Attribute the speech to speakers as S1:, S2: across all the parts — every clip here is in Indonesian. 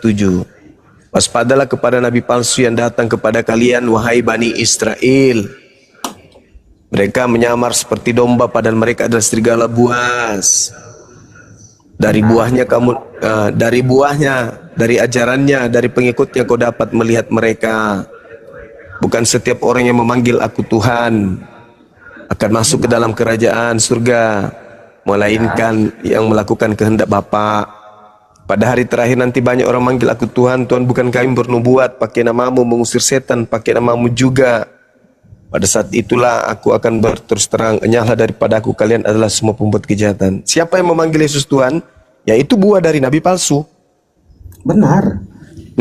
S1: 7. Waspadalah kepada nabi palsu yang datang kepada kalian, wahai Bani Israel. Mereka menyamar seperti domba, padahal mereka adalah serigala buas. Dari buahnya kamu, dari ajarannya, dari pengikutnya kau dapat melihat mereka. Bukan setiap orang yang memanggil aku Tuhan akan masuk ke dalam kerajaan surga, melainkan yang melakukan kehendak Bapa. Pada hari terakhir nanti banyak orang manggil aku Tuhan, Tuhan, bukan kami bernubuat pakai namamu, mengusir setan pakai namamu juga. Pada saat itulah aku akan berterus terang, enyahlah daripada aku, kalian adalah semua pembuat kejahatan. Siapa yang memanggil Yesus Tuhan? Yaitu buah dari nabi palsu.
S2: Benar.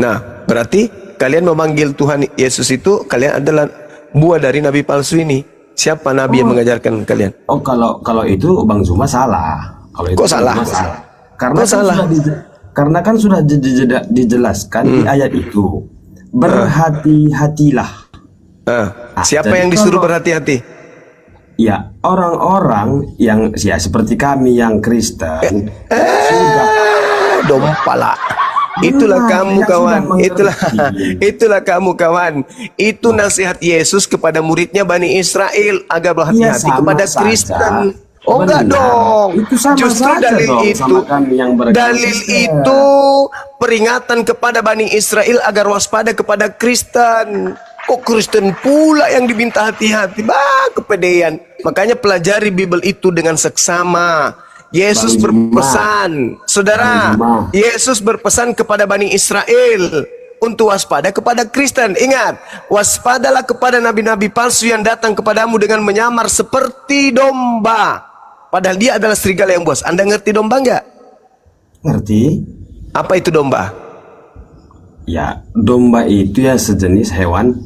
S1: Nah, berarti kalian memanggil Tuhan Yesus itu, kalian adalah buah dari nabi palsu ini. Siapa nabi yang mengajarkan kalian?
S2: Oh, kalau itu Bang Zuma salah. Kalau itu
S1: Kok salah?
S2: Karena kan sudah dijelaskan di ayat itu. Berhati-hatilah.
S1: Siapa yang disuruh berhati-hati?
S2: Ya, orang-orang yang seperti kami yang Kristen.
S1: Dompala. Itulah kamu kawan, itulah kamu kawan. Itu nasihat Yesus kepada muridnya Bani Israel agar berhati-hati kepada Kristen. Oh enggak dong. Justru dalil itu peringatan kepada Bani Israel agar waspada kepada Kristen. Kok Kristen pula yang diminta hati-hati? Bah, kepedean. Makanya pelajari Bible itu dengan seksama. Yesus berpesan, saudara, Yesus berpesan kepada Bani Israel untuk waspada kepada Kristen. Ingat, waspadalah kepada nabi-nabi palsu yang datang kepadamu dengan menyamar seperti domba, padahal dia adalah serigala yang buas. Anda ngerti domba enggak?
S2: Ngerti.
S1: Apa itu domba?
S2: Ya, domba itu ya sejenis hewan.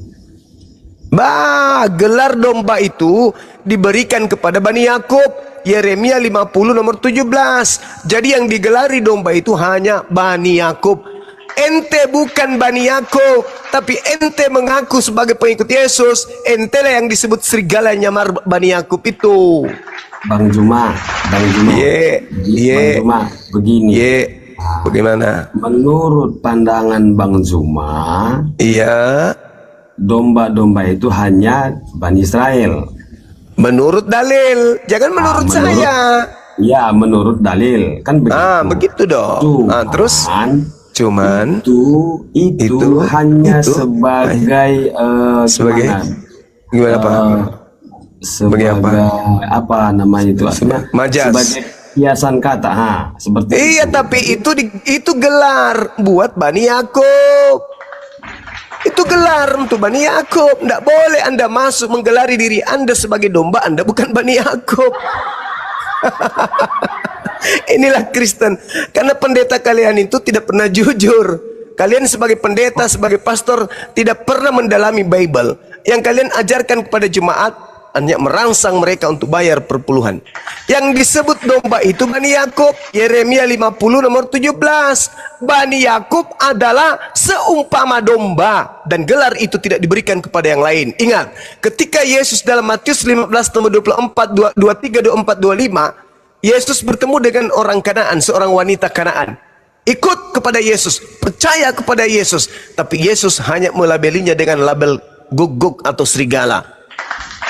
S1: Gelar domba itu diberikan kepada Bani Yakub. Yeremia 50 nomor 17. Jadi yang digelari domba itu hanya Bani Yakub. Ente bukan Bani Yakub, tapi ente mengaku sebagai pengikut Yesus. Ente lah yang disebut serigala nyamar Bani Yakub itu.
S2: Bang Zuma. Bang Zuma, begini.
S1: Bagaimana?
S2: Menurut pandangan Bang Zuma,
S1: iya,
S2: domba-domba itu hanya Bani Israel.
S1: Menurut dalil, jangan menurut saya.
S2: Ya, menurut dalil kan begitu.
S1: Begitu dong. Terus cuman
S2: itu hanya sebagai
S1: gimana Pak?
S2: Sebagai apa namanya itu?
S1: Majas.
S2: Sebagai hiasan kata, seperti
S1: iya itu. Tapi itu gelar buat Bani Yakub. Itu gelar untuk Bani Yakub. Tidak boleh Anda masuk menggelari diri Anda sebagai domba. Anda bukan Bani Yakub. Inilah Kristen. Karena pendeta kalian itu tidak pernah jujur. Kalian sebagai pendeta, sebagai pastor tidak pernah mendalami Bible. Yang kalian ajarkan kepada jemaat hanya merangsang mereka untuk bayar perpuluhan. Yang disebut domba itu Bani Yakub. Yeremia 50 nomor 17. Bani Yakub adalah seumpama domba, dan gelar itu tidak diberikan kepada yang lain. Ingat, ketika Yesus dalam Matius 15 nomor 24, 23, 24, 25, Yesus bertemu dengan orang Kanaan, seorang wanita Kanaan. Ikut kepada Yesus, percaya kepada Yesus, tapi Yesus hanya melabelinya dengan label guguk atau serigala.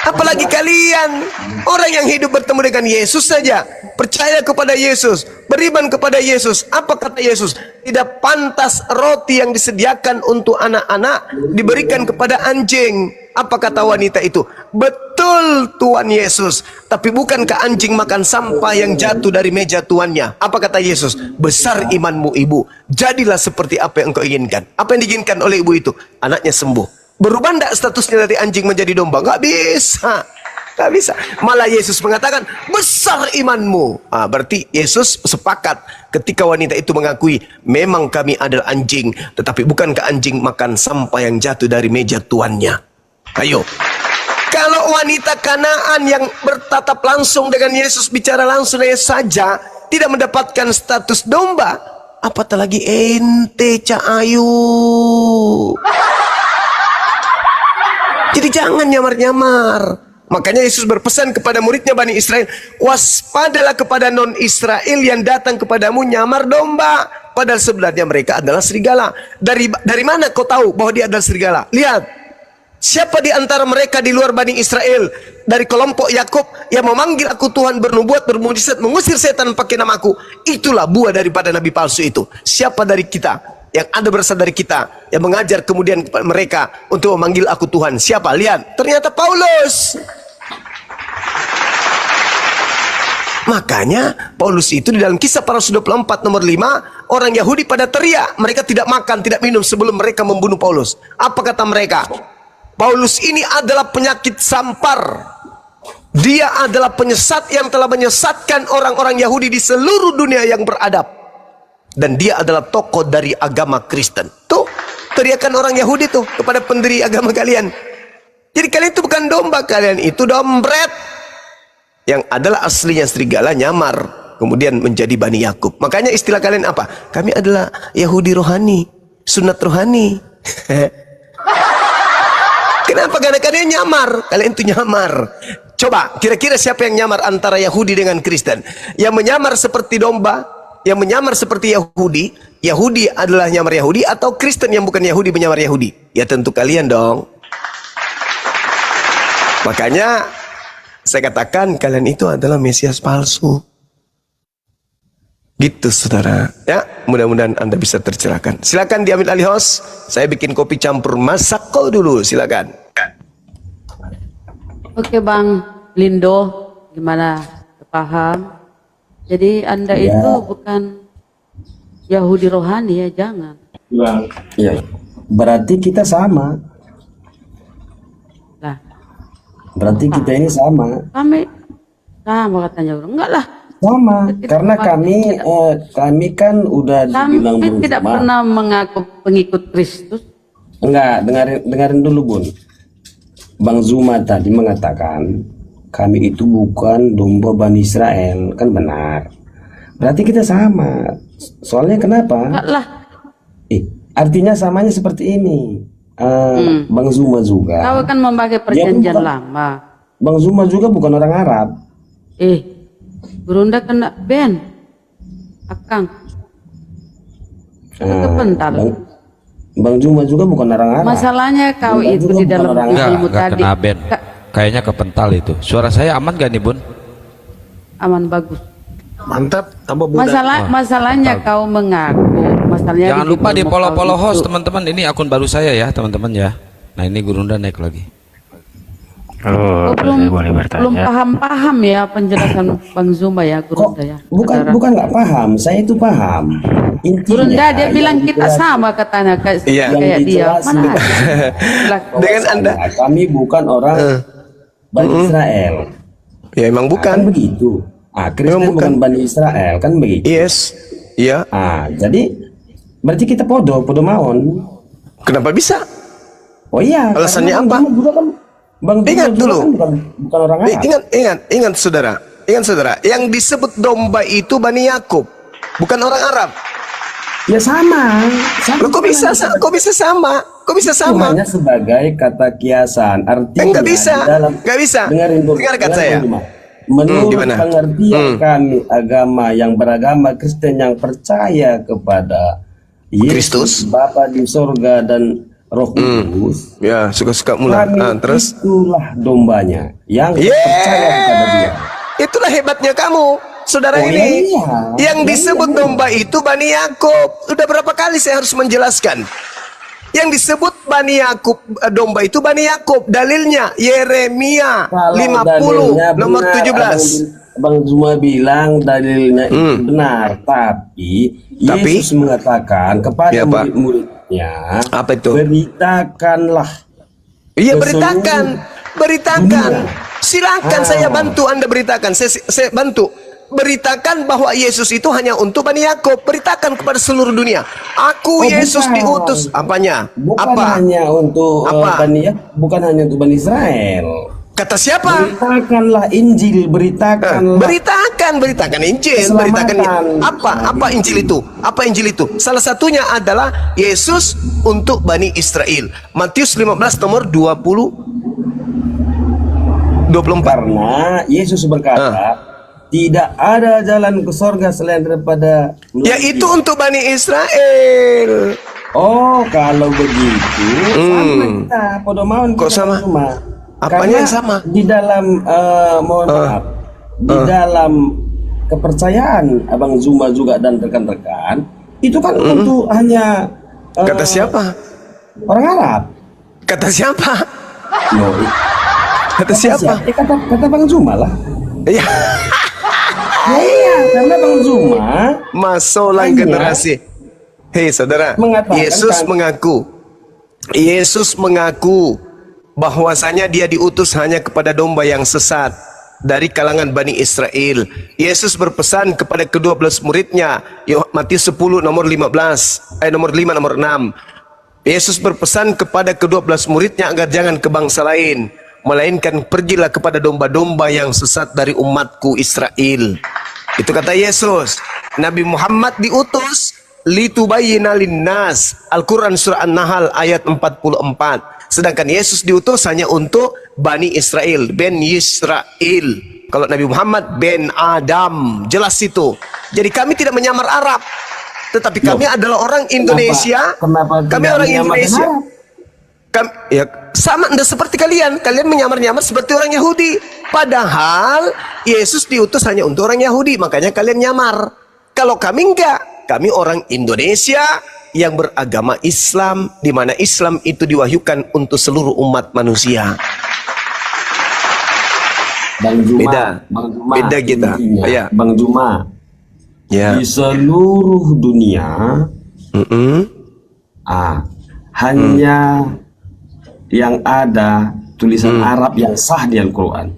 S1: Apalagi kalian, orang yang hidup bertemu dengan Yesus saja, percaya kepada Yesus, beriman kepada Yesus. Apa kata Yesus? Tidak pantas roti yang disediakan untuk anak-anak diberikan kepada anjing. Apa kata wanita itu? Betul Tuhan Yesus, tapi bukankah anjing makan sampah yang jatuh dari meja tuannya? Apa kata Yesus? Besar imanmu ibu, jadilah seperti apa yang engkau inginkan. Apa yang diinginkan oleh ibu itu? Anaknya sembuh. Berubah enggak statusnya dari anjing menjadi domba? Nggak bisa. Nggak bisa. Malah Yesus mengatakan, besar imanmu. Berarti Yesus sepakat ketika wanita itu mengakui, memang kami adalah anjing, tetapi bukankah anjing makan sampah yang jatuh dari meja tuannya? Ayo. Kalau wanita Kanaan yang bertatap langsung dengan Yesus, bicara langsung dengan saja, tidak mendapatkan status domba, apatah lagi ente Cahayu. Jadi jangan nyamar-nyamar. Makanya Yesus berpesan kepada muridnya Bani Israel, waspadalah kepada non-Israel yang datang kepadamu nyamar domba, padahal sebenarnya mereka adalah serigala. Dari mana kau tahu bahwa dia adalah serigala? Lihat, siapa di antara mereka di luar Bani Israel dari kelompok Yakub yang memanggil aku Tuhan, bernubuat, bermujizat, mengusir setan pakai namaku, itulah buah daripada nabi palsu itu. Siapa dari kita yang ada berasal dari kita yang mengajar kemudian kepada mereka untuk memanggil aku Tuhan? Siapa? Lihat, ternyata Paulus. Makanya Paulus itu di dalam Kisah Para Rasul 24 nomor 5, orang Yahudi pada teriak, mereka tidak makan, tidak minum sebelum mereka membunuh Paulus. Apa kata mereka? Paulus ini adalah penyakit sampar. Dia adalah penyesat yang telah menyesatkan orang-orang Yahudi di seluruh dunia yang beradab. Dan dia adalah tokoh dari agama Kristen. Tuh, teriakan orang Yahudi tuh kepada pendiri agama kalian. Jadi kalian itu bukan domba, kalian itu dombret. Yang adalah aslinya serigala nyamar, kemudian menjadi Bani Yakub. Makanya istilah kalian apa? Kami adalah Yahudi rohani, sunat rohani. Kenapa? Karena kalian nyamar. Kalian itu nyamar. Coba, kira-kira siapa yang nyamar antara Yahudi dengan Kristen? Yang menyamar seperti domba, yang menyamar seperti Yahudi. Yahudi adalah nyamar Yahudi, atau Kristen yang bukan Yahudi menyamar Yahudi? Ya tentu kalian dong. Makanya saya katakan kalian itu adalah Mesias palsu. Gitu saudara. Ya, mudah-mudahan Anda bisa tercerahkan. Silakan diambil alih host. Saya bikin kopi campur masako dulu, silakan.
S3: Oke Bang Lindo, gimana? Paham? Jadi Anda itu bukan Yahudi rohani ya, jangan.
S2: Ya, berarti kita sama.
S3: Lah,
S2: Berarti kita ini sama.
S3: kami sama katanya. Enggak lah.
S2: Sama,
S3: Tidak
S2: karena
S3: sama.
S2: kami kan udah dibilang
S3: Kami tidak
S2: berjemaah.
S3: pernah mengaku pengikut Kristus.
S2: Enggak, dengarin dulu Bun. Bang Zuma tadi mengatakan kami itu bukan domba Bani Israel, kan benar. Berarti kita sama. Soalnya kenapa?
S3: Enggak lah.
S2: Artinya samanya seperti ini. Bang Zuma juga.
S3: Kau kan memakai perjanjian
S2: bukan.
S3: lama.
S2: Bang Zuma juga bukan orang Arab.
S3: Berunda kena ban. Akang. Kepental.
S2: Bang Zuma juga bukan orang Arab.
S3: Masalahnya kau
S2: Bang
S3: itu
S2: Zuma
S3: di
S2: bukan
S3: dalam
S2: orang
S3: ilmu
S4: Enggak
S3: tadi.
S4: kena band. Kayaknya kepental itu. Suara saya aman gak nih Bun?
S3: Aman bagus.
S1: Mantap, tambah mudah.
S3: Masalahnya kau mengaku. Masalahnya
S4: Jangan lupa di
S3: ilmu
S4: follow-follow
S3: kau
S4: host
S3: itu.
S4: teman-teman. Ini akun baru saya ya teman-teman ya. Nah ini Gurunda naik lagi.
S5: Halo,
S3: Kau
S5: saya boleh bertanya?
S3: belum paham ya penjelasan Bang Zuma ya,
S2: Kok
S3: Gurunda ya. Saudara.
S2: bukan nggak paham, saya itu paham. Intinya
S3: Gurunda dia
S2: yang
S3: bilang kita
S2: dijelasin-
S3: sama katanya kayak
S1: Iya.
S3: kayak
S2: Yang
S3: dia.
S2: dijelasin.
S3: Mana ada?
S1: Dengan Anda.
S2: kami bukan orang Bani Israel.
S1: Ya emang
S2: Kan
S1: bukan.
S2: begitu. Kristen
S1: Memang bukan.
S2: bukan Bani Israel, kan begitu.
S1: Yes. Iya.
S2: Jadi berarti kita podo mawon.
S1: Kenapa bisa?
S2: Oh iya.
S1: Alasannya
S2: karena
S1: apa?
S2: Bang Zuma juga kan, Bang Zuma
S1: Ingat
S2: juga
S1: dulu.
S2: kan bukan orang Arab.
S1: Ingat saudara. Ingat saudara. Yang disebut domba itu Bani Yakub, bukan orang Arab.
S2: Ya sama.
S1: Loh, kok bisa sama? Kok bisa
S2: Itu
S1: sama?
S2: hanya sebagai kata kiasan. Artinya
S1: Enggak bisa.
S2: di dalam
S1: Enggak bisa.
S2: Dengarkan
S1: Dengarkan saya.
S2: Menurut
S1: Gimana?
S2: pengertian kami agama yang beragama Kristen yang percaya kepada
S1: Kristus.
S2: Yesus Bapa di sorga dan Roh Kudus,
S1: Ya, suka-suka mula.
S2: kami
S1: Terus
S2: itulah dombanya yang
S1: Yeay.
S2: percaya kepada Dia.
S1: Itulah hebatnya kamu, saudara
S2: Oh,
S1: ini.
S2: iya.
S1: Yang disebut domba itu Bani Yakub. Sudah berapa kali saya harus menjelaskan? Yang disebut Bani Yakub, domba itu Bani Yakub. Dalilnya Yeremia
S2: Kalau
S1: 50
S2: dalilnya
S1: nomor
S2: benar,
S1: 17.
S2: Bang Zuma bilang dalilnya itu benar, tapi Yesus mengatakan kepada
S1: Ya, Pak.
S2: murid-muridnya,
S1: Apa itu?
S2: beritakanlah.
S1: Iya,
S2: ke
S1: beritakan.
S2: seluruh
S1: Beritakan.
S2: dunia.
S1: Silakan saya bantu Anda beritakan. Saya bantu. Beritakan bahwa Yesus itu hanya untuk Bani Yakub. Beritakan kepada seluruh dunia. Aku
S2: Oh,
S1: Yesus
S2: bukan.
S1: diutus. Apanya?
S2: Bukan
S1: Apa?
S2: hanya untuk
S1: Apa?
S2: bukan hanya untuk Bani Israel.
S1: Kata siapa?
S2: Beritakanlah Injil, beritakanlah.
S1: Beritakan Injil,
S2: Keselamatan.
S1: beritakan apa Injil itu? Apa Injil itu? Salah satunya adalah Yesus untuk Bani Israel. Matius 15 nomor 22. 24.
S2: Karena Yesus berkata, tidak ada jalan ke sorga selain daripada
S1: Ya itu untuk Bani Israel.
S2: Oh, kalau begitu sama kita podomauan
S1: Kok
S2: kita
S1: sama?
S2: Zuma.
S1: Apanya yang sama?
S2: Di dalam mohon maaf, di dalam kepercayaan Abang Zuma juga dan rekan-rekan itu kan untuk hanya
S1: Kata siapa?
S2: orang Arab.
S1: Kata siapa?
S2: Loh,
S1: Kata siapa?
S2: Kata Bang Zuma lah.
S1: Ya,
S2: Ya, iya, karena Bang Zuma
S1: masolang
S2: Hanya
S1: generasi. Hei saudara,
S2: mengatakan
S1: Yesus mengaku bahwasanya dia diutus hanya kepada domba yang sesat dari kalangan Bani Israel. Yesus berpesan kepada ke-12 muridnya, Matius 10 nomor 15, nomor 5 nomor 6. Yesus berpesan kepada ke-12 muridnya agar jangan ke bangsa lain, melainkan pergilah kepada domba-domba yang sesat dari umatku Israel. Itu kata Yesus. Nabi Muhammad diutus litubayyina linnas. Al-Quran surah An-Nahl ayat 44. Sedangkan Yesus diutus hanya untuk Bani Israel, Ben Yisrael. Kalau Nabi Muhammad Ben Adam, jelas itu. Jadi kami tidak menyamar Arab, tetapi kami adalah orang Indonesia.
S2: Kenapa
S1: Kami
S2: tidak
S1: orang
S2: menyamar
S1: Indonesia.
S2: Arab?
S1: Ya sama anda seperti kalian menyamar-nyamar seperti orang Yahudi, padahal Yesus diutus hanya untuk orang Yahudi, makanya kalian nyamar. Kalau kami enggak, kami orang Indonesia yang beragama Islam, di mana Islam itu diwahyukan untuk seluruh umat manusia.
S2: Bang Zuma,
S1: Beda.
S2: Bang Zuma,
S1: Beda kita.
S2: intinya,
S1: Ya.
S2: Bang Zuma,
S1: Ya.
S2: di seluruh dunia hanya yang ada tulisan Arab yang sah di Al-Quran.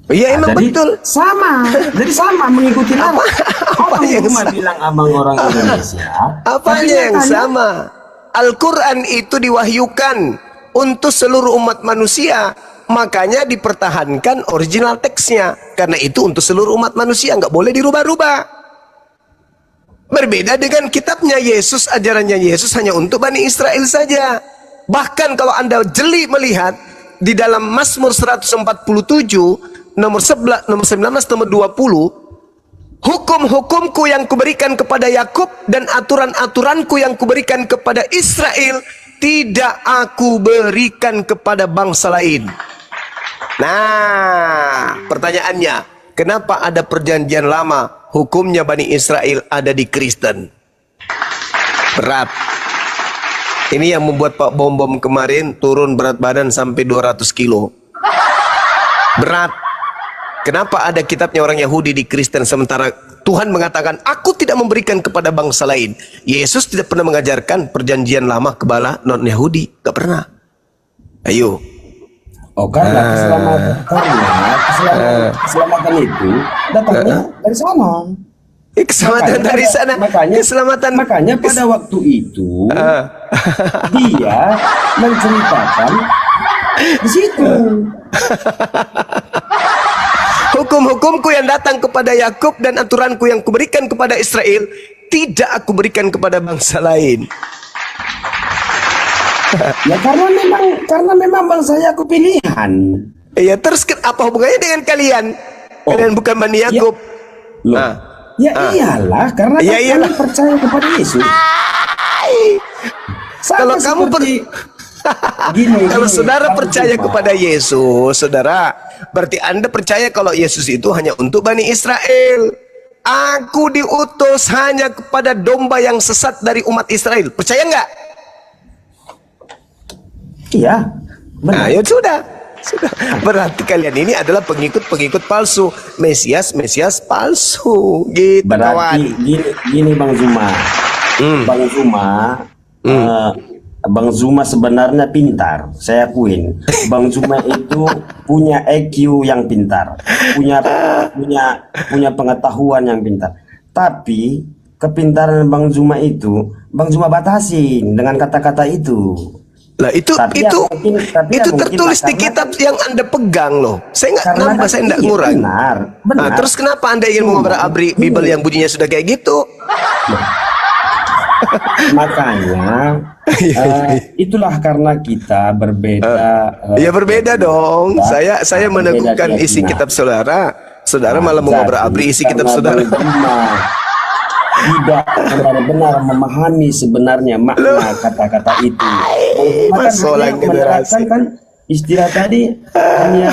S1: Iya emang
S2: Jadi
S1: betul.
S2: sama, jadi sama mengikuti Arab.
S1: Apa yang
S2: Cuma
S1: sama?
S2: bilang abang orang Indonesia.
S1: Apanya
S2: tapi
S1: yang
S2: nyatanya
S1: sama? Al-Quran itu diwahyukan untuk seluruh umat manusia, makanya dipertahankan original teksnya. Karena itu untuk seluruh umat manusia, nggak boleh dirubah-rubah. Berbeda dengan kitabnya Yesus, ajarannya Yesus hanya untuk Bani Israel saja. Bahkan kalau anda jeli melihat di dalam Mazmur 147 nomor 11, nomor 19, nomor 20, hukum-hukumku yang kuberikan kepada Yakub dan aturan-aturanku yang kuberikan kepada Israel tidak aku berikan kepada bangsa lain. Nah, pertanyaannya, kenapa ada perjanjian lama hukumnya Bani Israel ada di Kristen? Berat. Ini yang membuat Pak Bom-Bom kemarin turun berat badan sampai 200 kilo. Berat. Kenapa ada kitabnya orang Yahudi di Kristen sementara Tuhan mengatakan aku tidak memberikan kepada bangsa lain. Yesus tidak pernah mengajarkan perjanjian lama kepada non-Yahudi. Gak pernah. Ayo.
S2: Oh karena keselamatan itu datangnya dari sana.
S1: Keselamatan dari sana. Keselamatan.
S2: Makanya pada waktu itu dia menceritakan di situ.
S1: Hukum-hukumku yang datang kepada Yakub dan aturanku yang kuberikan kepada Israel tidak aku berikan kepada bangsa lain.
S2: Ya karena memang bangsa Yakub pilihan.
S1: Ya terus apa hubungannya dengan kalian? Kalian bukan Bani Yakub.
S2: Loh. Iyalah karena
S1: Ya iyalah.
S2: kami percaya kepada Yesus.
S1: Kalau kamu kalau saudara percaya kepada Yesus, saudara, berarti Anda percaya kalau Yesus itu hanya untuk Bani Israel. Aku diutus hanya kepada domba yang sesat dari umat Israel. Percaya nggak?
S2: Iya.
S1: Nah, ya sudah. Berarti kalian ini adalah pengikut-pengikut palsu, Mesias palsu, gitu
S2: Berarti
S1: kawan.
S2: gini Bang Zuma. Bang Zuma sebenarnya pintar, saya akuin. Bang Zuma itu punya EQ yang pintar, punya pengetahuan yang pintar. Tapi kepintaran Bang Zuma itu, Bang Zuma batasin dengan kata-kata itu.
S1: Lah itu tertulis di kitab yang Anda pegang loh. Saya nggak nambah, saya nggak ngurang.
S2: Benar.
S1: Nah, terus kenapa Anda ingin mengobrak-abrik Bible yang bunyinya sudah kayak gitu?
S2: Makanya itulah karena kita berbeda.
S1: Ya berbeda dong. Saya meneguhkan
S2: berbeda
S1: isi
S2: keyakinan.
S1: kitab saudara. Saudara malah
S2: Jadi,
S1: mengobrak-abrik isi kitab
S2: karena
S1: saudara.
S2: Bang Zuma tidak benar-benar memahami sebenarnya makna kata-kata itu. Bang Zuma kan
S1: Masalah
S2: hanya
S1: generasi.
S2: menerapkan kan istilah tadi hanya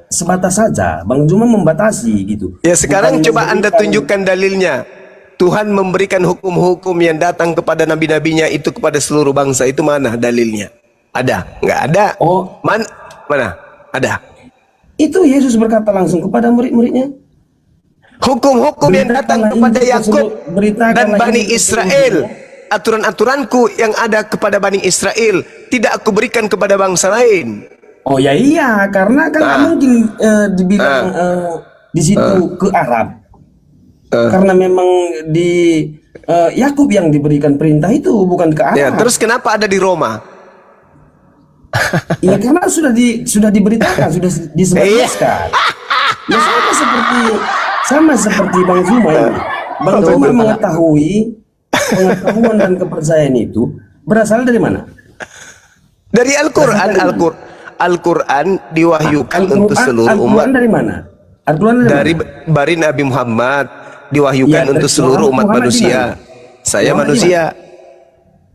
S2: sebatas saja. Bang Zuma membatasi gitu.
S1: Ya sekarang
S2: Bukan
S1: coba Anda
S2: memberikan-
S1: tunjukkan dalilnya. Tuhan memberikan hukum-hukum yang datang kepada nabi-nabinya itu kepada seluruh bangsa. Itu mana dalilnya? Ada? Nggak ada.
S2: Oh.
S1: Mana? Ada.
S2: Itu Yesus berkata langsung kepada murid-muridnya.
S1: Hukum-hukum yang datang
S2: Beritakanlah
S1: kepada
S2: Injil
S1: Yakub
S2: tersebut, beritakanlah
S1: dan Bani
S2: Injil
S1: Israel.
S2: tersebut.
S1: Aturan-aturanku yang ada kepada Bani Israel tidak aku berikan kepada bangsa lain.
S2: Oh ya iya, karena kan nggak mungkin dibilang di situ ke Arab. Karena memang di Yakub yang diberikan perintah itu, bukan ke Arab.
S1: Ya, terus kenapa ada di Roma?
S2: Ya karena sudah diberitakan, sudah disebarluaskan. Ya sama seperti Bang Zuma ini. Bang Zuma mengetahui pengetahuan dan kepercayaan itu berasal dari mana?
S1: Dari Al-Quran. Al-Quran diwahyukan untuk seluruh
S2: Al-Quran
S1: umat.
S2: dari mana? Al-Quran
S1: Dari
S2: mana?
S1: bari Nabi Muhammad diwahyukan
S2: Ya,
S1: untuk
S2: dari
S1: seluruh umat
S2: Muhammad di
S1: manusia.
S2: mana?
S1: Saya
S2: Muhammad di
S1: manusia.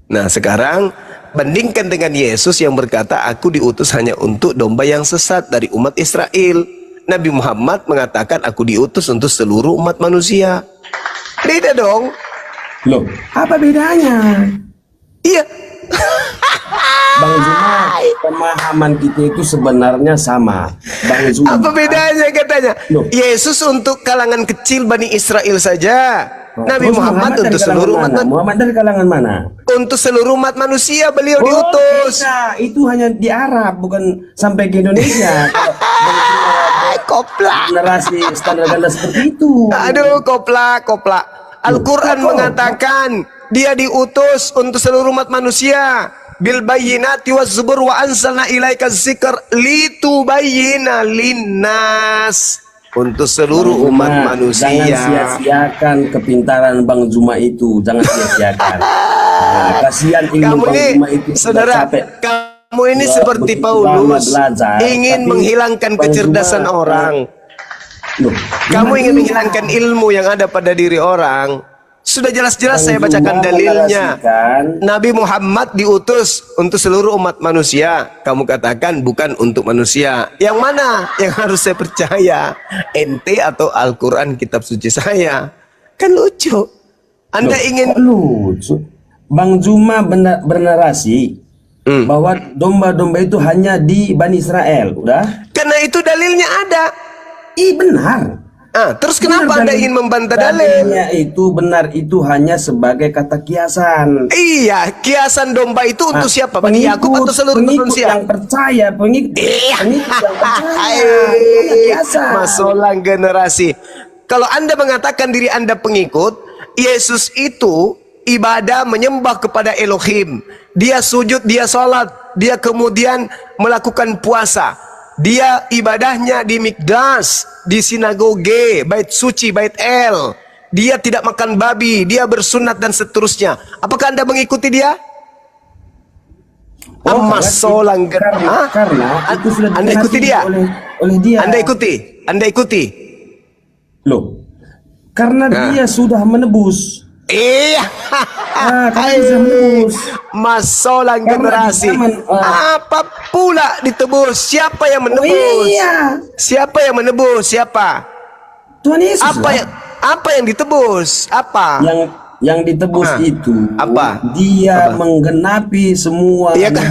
S1: Nah sekarang bandingkan dengan Yesus yang berkata aku diutus hanya untuk domba yang sesat dari umat Israel. Nabi Muhammad mengatakan aku diutus untuk seluruh umat manusia. Beda dong.
S2: Loh, apa bedanya?
S1: Iya.
S2: Bang Zuma, pemahaman kita itu sebenarnya sama. Bang Zuma.
S1: Apa bedanya katanya?
S2: Loh.
S1: Yesus untuk kalangan kecil Bani Israel saja. Nabi
S2: Terus
S1: Muhammad
S2: dari
S1: untuk
S2: kalangan
S1: seluruh
S2: mana?
S1: umat
S2: Muhammad dari kalangan mana?
S1: untuk seluruh umat manusia beliau
S2: Oh,
S1: diutus.
S2: beda. Itu hanya di Arab, bukan sampai ke Indonesia. Kalau
S1: Koplak.
S2: generasi standar ganda seperti itu.
S1: Aduh, koplak. Al-Quran
S2: Loh, kok?
S1: mengatakan dia diutus untuk seluruh umat manusia. Bil bayyinati waz zubur wa anzalna ilaika dzikr litubayyina linnas. Untuk seluruh umat
S2: Nah,
S1: manusia.
S2: jangan sia-siakan kepintaran Bang Zuma itu, jangan sia-siakan. Nah, kasihan ilmu
S1: Kamu
S2: Bang
S1: ini,
S2: Zuma itu sudah
S1: saudara,
S2: capek.
S1: kamu ini
S2: Sudah
S1: seperti
S2: begitu lama
S1: Paulus,
S2: belajar,
S1: ingin
S2: tapi
S1: menghilangkan
S2: Bang
S1: kecerdasan
S2: Zuma,
S1: orang.
S2: Loh,
S1: Kamu
S2: gimana
S1: ingin
S2: ini?
S1: menghilangkan ilmu yang ada pada diri orang. Sudah jelas-jelas
S2: Bang
S1: saya
S2: Zuma
S1: bacakan dalilnya.
S2: menarasikan,
S1: Nabi Muhammad diutus untuk seluruh umat manusia. Kamu katakan bukan untuk manusia. Yang mana yang harus saya percaya? Ente atau Al-Quran kitab suci saya? Kan lucu. Anda
S2: Loh,
S1: ingin
S2: kok lucu. Bang Zuma bernarasi bahwa domba-domba itu hanya di Bani Israel, udah?
S1: karena itu dalilnya ada.
S2: Ih benar.
S1: Terus kenapa
S2: Benar,
S1: Anda ingin membantah dalil?
S2: dalilnya itu benar, itu hanya sebagai kata kiasan.
S1: Iya, kiasan domba itu untuk siapa? Bani Yakub atau seluruh
S2: pengikut
S1: manusia?
S2: yang percaya, pengikut yang percaya. Itu hanya kiasan.
S1: Masalah generasi. Kalau Anda mengatakan diri Anda pengikut, Yesus itu ibadah menyembah kepada Elohim. Dia sujud, dia sholat, dia kemudian melakukan puasa. Dia ibadahnya di Mikdas, di sinagoge, bait suci, bait El. Dia tidak makan babi, dia bersunat dan seterusnya. Apakah Anda mengikuti dia?
S2: Karena itu sudah
S1: Anda ikuti dia?
S2: oleh dia.
S1: Anda ikuti?
S2: Loh, karena dia sudah menebus.
S1: Iya.
S2: Karena dia sudah menebus.
S1: Masalah
S2: Karena
S1: generasi.
S2: di zaman,
S1: Apa pula ditebus? Siapa yang menebus?
S2: Oh iya,
S1: Siapa yang menebus? Siapa?
S2: Tuhan Yesus. lah.
S1: Apa yang ditebus? Apa?
S2: Yang ditebus itu
S1: Apa?
S2: dia menggenapi semua
S1: Iya kan?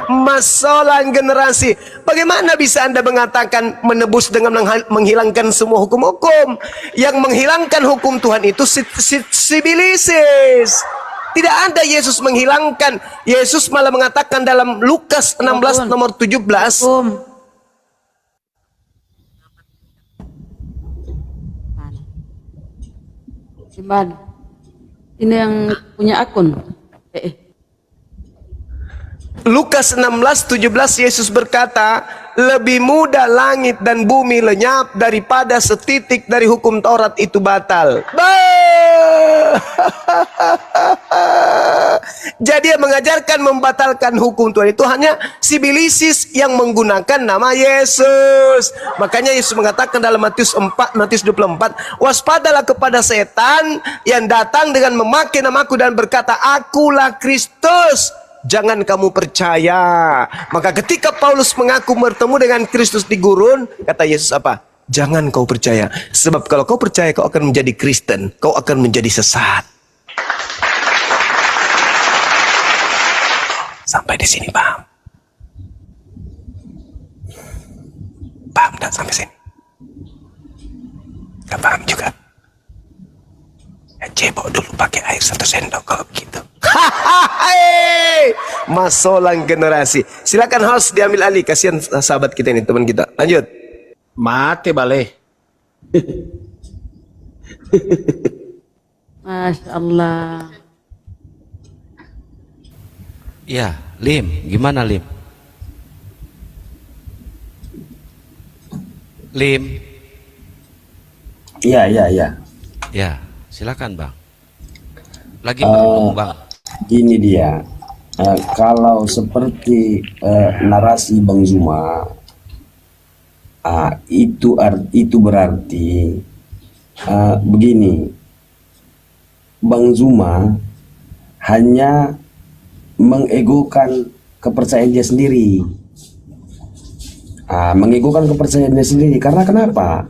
S1: Masalah generasi. Bagaimana bisa Anda mengatakan menebus dengan menghilangkan semua hukum-hukum? Yang menghilangkan hukum Tuhan itu sibilisis. Tidak ada Yesus menghilangkan. Yesus malah mengatakan dalam Lukas 16 nomor 17.
S3: Gimana? Ini yang punya akun.
S1: Lukas 16:17 Yesus berkata, lebih mudah langit dan bumi lenyap daripada setitik dari hukum Taurat itu batal. Jadi yang mengajarkan membatalkan hukum Tuhan itu hanya sibilisis yang menggunakan nama Yesus. Makanya Yesus mengatakan dalam Matius 24, waspadalah kepada setan yang datang dengan memakai namaku dan berkata, akulah Kristus. Jangan kamu percaya. Maka ketika Paulus mengaku bertemu dengan Kristus di gurun, kata Yesus apa? Jangan kau percaya. Sebab kalau kau percaya, kau akan menjadi Kristen. Kau akan menjadi sesat. Sampai di sini paham? Paham tak sampai sini? Gak paham juga? Ya, cebok dulu pakai air 1 sendok kalau begitu. Masolang generasi. Silakan host diambil alih. Kasihan sahabat kita ini, teman kita. Lanjut.
S5: Mati balik.
S3: Masya Allah.
S4: Ya, Lim, gimana Lim? Lim.
S2: Iya, iya, iya.
S4: Ya, silakan Bang. Lagi ngomong Bang.
S2: Ini dia. Kalau seperti narasi Bang Zuma, itu berarti begini. Bang Zuma hanya mengegokan kepercayaan dia sendiri. Mengegokan kepercayaan dia sendiri. Karena kenapa?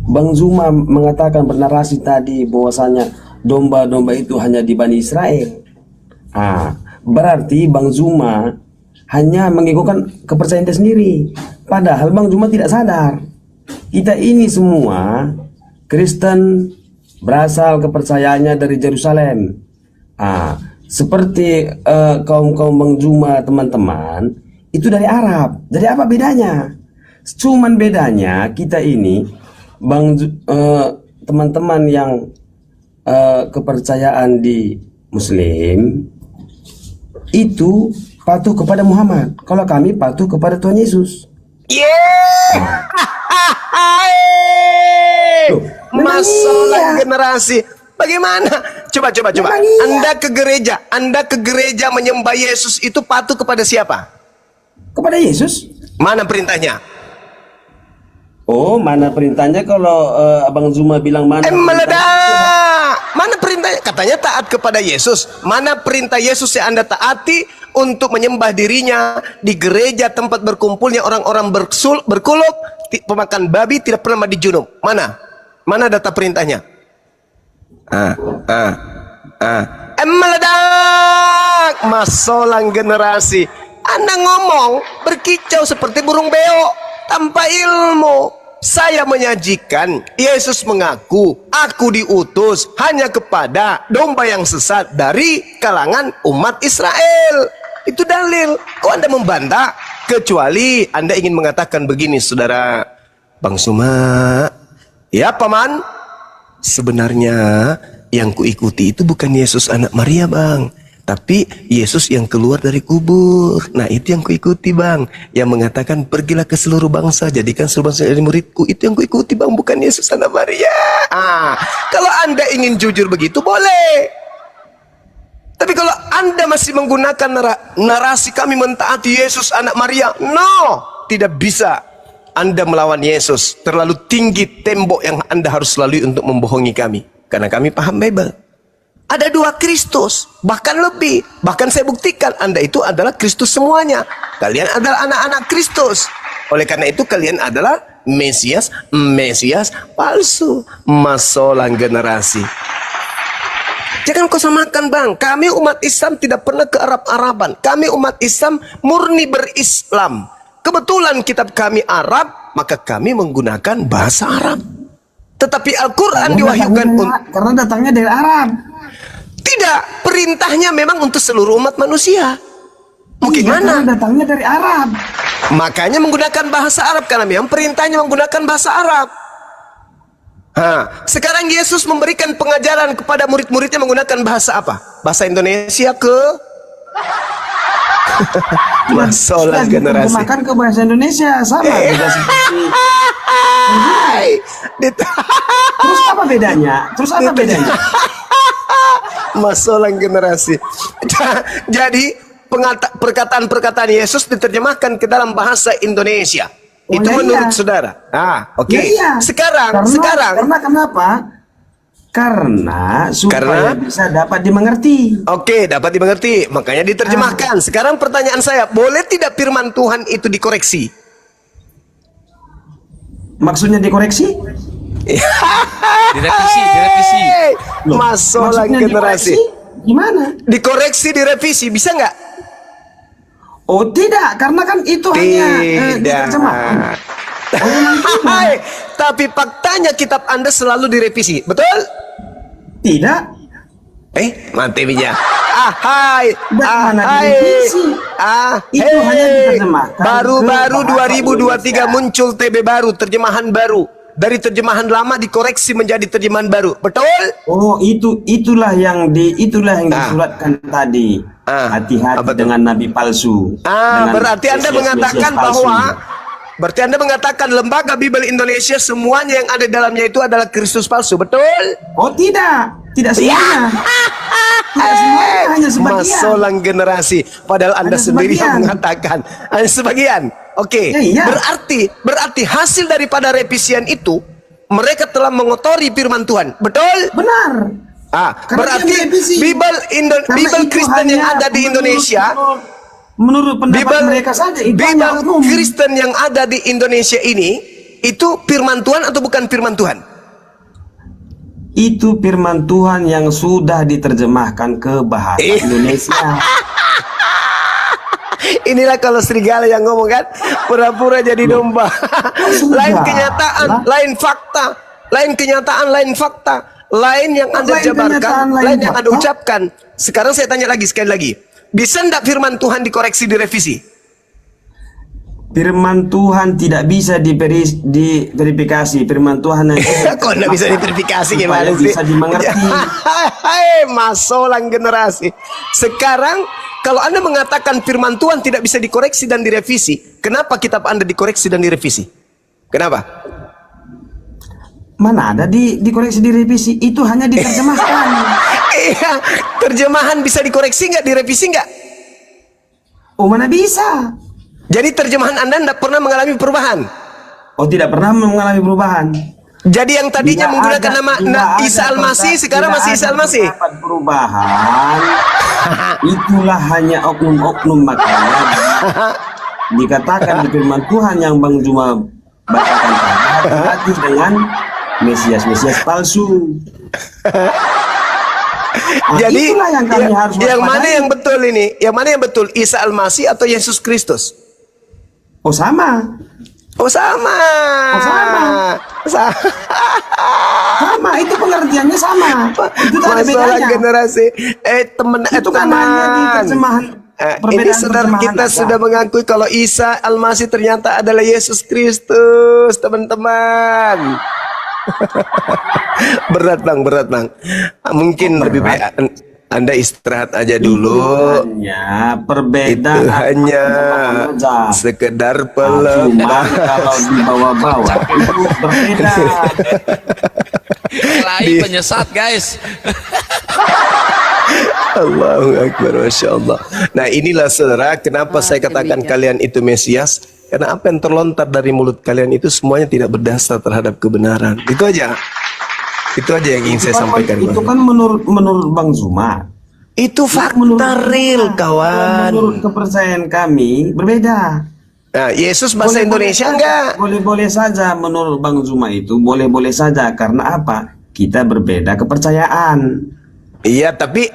S2: Bang Zuma mengatakan bernarasi tadi bahwasanya domba-domba itu hanya di Bani Israel. Berarti Bang Zuma hanya mengegokan kepercayaan dia sendiri. Padahal Bang Zuma tidak sadar, kita ini semua Kristen berasal kepercayaannya dari Yerusalem. Seperti kaum-kaum Bang Zuma teman-teman itu dari Arab. Jadi apa bedanya? Cuman bedanya kita ini teman-teman yang kepercayaan di Muslim itu patuh kepada Muhammad. Kalau kami patuh kepada Tuhan Yesus.
S1: Masalah generasi. Bagaimana? Coba. Anda ke gereja menyembah Yesus itu patuh kepada siapa?
S2: Kepada Yesus.
S1: Mana perintahnya?
S2: Oh, mana perintahnya kalau Abang Zuma bilang mana?
S1: Meledak. Mana perintahnya? Katanya taat kepada Yesus. Mana perintah Yesus yang Anda taati untuk menyembah dirinya di gereja tempat berkumpulnya orang-orang berkuluk, pemakan babi, tidak pernah mandi junub? Mana? Mana data perintahnya? Meledak. Masolang generasi. Anda ngomong berkicau seperti burung beo tanpa ilmu. Saya menyajikan, Yesus mengaku, aku diutus hanya kepada domba yang sesat dari kalangan umat Israel. Itu dalil. Kok Anda membantah? Kecuali Anda ingin mengatakan begini, saudara Bang Suma. Ya, Paman. Sebenarnya yang kuikuti itu bukan Yesus anak Maria, Bang. Tapi Yesus yang keluar dari kubur. Nah, itu yang kuikuti, Bang. Yang mengatakan pergilah ke seluruh bangsa, jadikan seluruh bangsa jadi muridku. Itu yang kuikuti, Bang, bukan Yesus anak Maria. Kalau Anda ingin jujur begitu boleh. Tapi kalau Anda masih menggunakan narasi kami mentaati Yesus anak Maria, no, tidak bisa. Anda melawan Yesus. Terlalu tinggi tembok yang Anda harus lalui untuk membohongi kami. Karena kami paham Bible. Ada 2 Kristus, bahkan lebih. Bahkan saya buktikan Anda itu adalah Kristus semuanya. Kalian adalah anak-anak Kristus. Oleh karena itu kalian adalah Mesias palsu. Masolang generasi. Jangan kau samakan, Bang. Kami umat Islam tidak pernah ke Arab-Araban. Kami umat Islam murni berislam. Kebetulan kitab kami Arab, maka kami menggunakan bahasa Arab. Tetapi Al-Quran diwahyukan
S2: karena datangnya dari Arab.
S1: Tidak, perintahnya memang untuk seluruh umat manusia. Mungkin mana?
S2: Datangnya dari Arab.
S1: Makanya menggunakan bahasa Arab, karena memang perintahnya menggunakan bahasa Arab. Sekarang Yesus memberikan pengajaran kepada murid-muridnya menggunakan bahasa apa? Bahasa Indonesia ke? Masalah generasi.
S2: Diterjemahkan ke bahasa Indonesia sama beda seperti.
S1: Hai.
S2: Terus apa bedanya?
S1: Masalah generasi. Jadi perkataan-perkataan Yesus diterjemahkan ke dalam bahasa Indonesia.
S2: Oh,
S1: Itu
S2: ya,
S1: menurut
S2: iya.
S1: saudara. Oke.
S2: Ya, iya.
S1: Sekarang
S2: Karena kenapa? Karena supaya bisa dapat dimengerti.
S1: Oke, dapat dimengerti. Makanya diterjemahkan. Sekarang pertanyaan saya, boleh tidak firman Tuhan itu dikoreksi?
S2: Maksudnya dikoreksi?
S4: Direvisi.
S2: Loh,
S1: Masalah
S2: maksudnya
S1: generasi.
S2: dikoreksi? Gimana?
S1: Dikoreksi, direvisi, bisa nggak?
S2: Oh tidak, karena kan itu hanya diterjemahkan.
S1: Hai, tapi faktanya kitab Anda selalu direvisi, betul?
S2: Tidak.
S1: Mantap bija. Hai.
S2: Bagaimana direvisi? Itu hanya diterjemahkan
S1: Baru-baru
S2: ke bahasa
S1: 2023 muncul TB baru, terjemahan baru. Dari terjemahan lama dikoreksi menjadi terjemahan baru, betul?
S2: Oh, itulah yang disuratkan tadi. Hati-hati dengan nabi palsu.
S1: Berarti Anda mengatakan berarti Anda mengatakan lembaga Bible Indonesia semuanya yang ada dalamnya itu adalah Kristus palsu, betul?
S2: Oh tidak semuanya. Tidak semuanya, hanya sebagian.
S1: Masalah generasi. Padahal Anda
S2: Hanya
S1: sendiri yang
S2: sebagian.
S1: mengatakan hanya sebagian. Oke.
S2: Ya, iya.
S1: Berarti hasil daripada revisian itu mereka telah mengotori firman Tuhan, betul?
S2: Benar. Karena
S1: Berarti
S2: dia merevisi.
S1: Bible
S2: Karena itu
S1: Kristen yang
S2: hanya
S1: ada di Indonesia,
S2: menurut pendapat mereka saja itu hanya
S1: Bible
S2: oknum.
S1: Kristen yang ada di Indonesia ini itu firman Tuhan atau bukan firman Tuhan?
S2: Itu firman Tuhan yang sudah diterjemahkan ke bahasa Indonesia.
S1: Inilah kalau serigala yang ngomong kan, pura-pura jadi domba. Lain kenyataan, lain fakta. Lain kenyataan, lain fakta. Lain yang Anda
S2: Lain
S1: jabarkan,
S2: kenyataan, lain
S1: lain yang Anda
S2: fakta.
S1: ucapkan. Sekarang saya tanya lagi sekali lagi. Bisa enggak firman Tuhan dikoreksi, direvisi?
S2: Firman Tuhan tidak bisa diverifikasi. Firman Tuhan yang
S1: Kok enggak bisa diverifikasi gimana sih?
S2: Bisa dimengerti.
S1: Hai, masalah generasi. Sekarang kalau Anda mengatakan firman Tuhan tidak bisa dikoreksi dan direvisi, kenapa kitab Anda dikoreksi dan direvisi? Kenapa?
S2: Mana ada dikoreksi direvisi? Itu hanya diterjemahkan.
S1: Iya, terjemahan bisa dikoreksi nggak, direvisi nggak?
S2: Oh mana bisa?
S1: Jadi terjemahan Anda tidak pernah mengalami perubahan.
S2: Oh tidak pernah mengalami perubahan.
S1: Jadi yang tadinya
S2: Tidak
S1: menggunakan
S2: ada-
S1: nama
S2: tidak
S1: Isa
S2: ada
S1: Al-Masih
S2: terda-
S1: sekarang
S2: tidak
S1: masih
S2: ada
S1: Isa Al-Masih.
S2: terdapat perubahan. Itulah hanya oknum-oknum, makanya dikatakan di firman Tuhan yang Bang Juma bacakan tadi, hati-hati dengan Mesias palsu.
S1: Jadi
S2: itulah yang kami harus
S1: yang mana
S2: waspadai.
S1: yang betul ini? Yang mana yang betul? Isa Al-Masih atau Yesus Kristus?
S2: Oh sama.
S1: Oh sama.
S2: Oh, sama. Sama, itu pengertiannya sama. Itu tak ada
S1: Masalah
S2: bedanya.
S1: generasi.
S2: Itu kan hanya di terjemahan.
S1: Ini
S2: perbedaan
S1: saudara
S2: terjemahan
S1: kita
S2: aja.
S1: sudah mengakui kalau Isa Al-Masih ternyata adalah Yesus Kristus, teman-teman. berat bang. Mungkin lebih baik Anda istirahat aja dulu.
S2: Hanya perbedaan.
S1: Itu hanya
S2: aja.
S1: sekedar
S2: Cuma
S1: pelebah.
S2: kalau dibawa-bawa itu berbeda.
S4: Lain penyesat guys.
S1: Allahu Akbar, Masya Allah. Nah inilah saudara, kenapa saya katakan kalian itu Mesias. Karena apa yang terlontar dari mulut kalian itu semuanya tidak berdasar terhadap kebenaran. Itu aja. Itu aja yang ingin saya sampaikan.
S2: Itu kan menurut Bang Zuma.
S1: Itu fakta real, kawan.
S2: Menurut kepercayaan kami berbeda.
S1: Nah, Yesus bahasa Indonesia enggak?
S2: Boleh-boleh saja menurut Bang Zuma itu boleh-boleh saja. Karena apa? Kita berbeda kepercayaan.
S1: Iya, tapi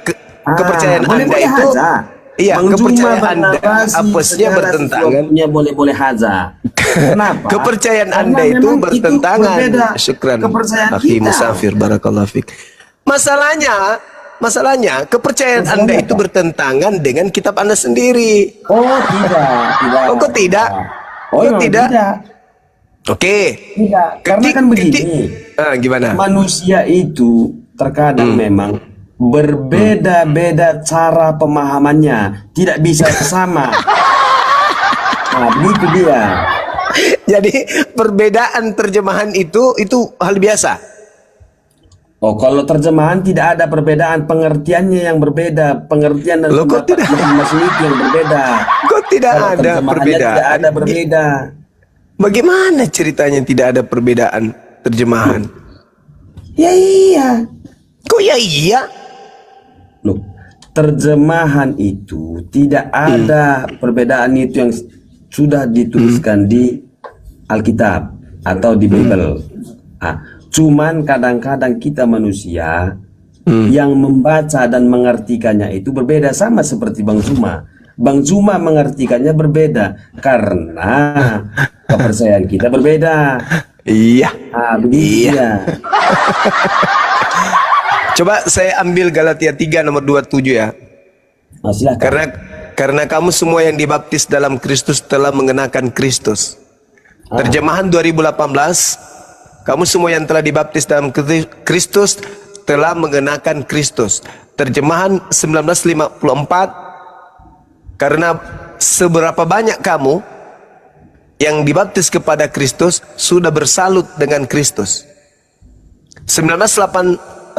S1: kepercayaan Anda
S2: boleh-boleh
S1: itu
S2: saja.
S1: iya,
S2: Bang Zuma
S1: kepercayaan Anda
S2: bernarasi
S1: apesnya
S2: segala
S1: bertentangan.
S2: sesuatunya boleh-boleh saja. Kenapa?
S1: Kepercayaan
S2: Karena
S1: Anda itu
S2: memang
S1: bertentangan.
S2: berbeda
S1: Syukran.
S2: kepercayaan
S1: Akhi
S2: kita.
S1: Musafir, barakallahu fik. Masalahnya kepercayaan Anda itu bertentangan dengan kitab Anda sendiri.
S2: Oh tidak.
S1: Oh, kok tidak?
S2: Oh
S1: Kok tidak?
S2: tidak.
S1: Oke.
S2: Tidak. Karena kan begini.
S1: Gimana?
S2: Manusia itu terkadang memang berbeda-beda cara pemahamannya, tidak bisa sama. Nah, begitu dia.
S1: Jadi perbedaan terjemahan itu hal biasa.
S2: Oh, kalau terjemahan tidak ada perbedaan, pengertiannya yang berbeda, pengertian dan
S1: Loh, kok tidak?
S2: masing-masing itu yang berbeda.
S1: Kok tidak
S2: Kalau
S1: ada
S2: terjemahannya
S1: perbedaan?
S2: Tidak ada berbeda.
S1: Bagaimana ceritanya tidak ada perbedaan terjemahan?
S2: Ya iya.
S1: Kok ya iya?
S2: Loh, terjemahan itu tidak ada perbedaan itu yang sudah dituliskan di Alkitab atau di Bible. Cuman kadang-kadang kita manusia yang membaca dan mengartikannya itu berbeda, sama seperti Bang Zuma. Bang Zuma mengartikannya berbeda karena kepercayaan kita berbeda.
S1: Iya.
S2: Begitu
S1: Iya.
S2: ya.
S1: Coba saya ambil Galatia 3 nomor 27 ya.
S2: Silakan.
S1: Karena kamu semua yang dibaptis dalam Kristus telah mengenakan Kristus. Terjemahan 2018, kamu semua yang telah dibaptis dalam Kristus telah mengenakan Kristus. Terjemahan 1954, karena seberapa banyak kamu yang dibaptis kepada Kristus sudah bersalut dengan Kristus. 1985,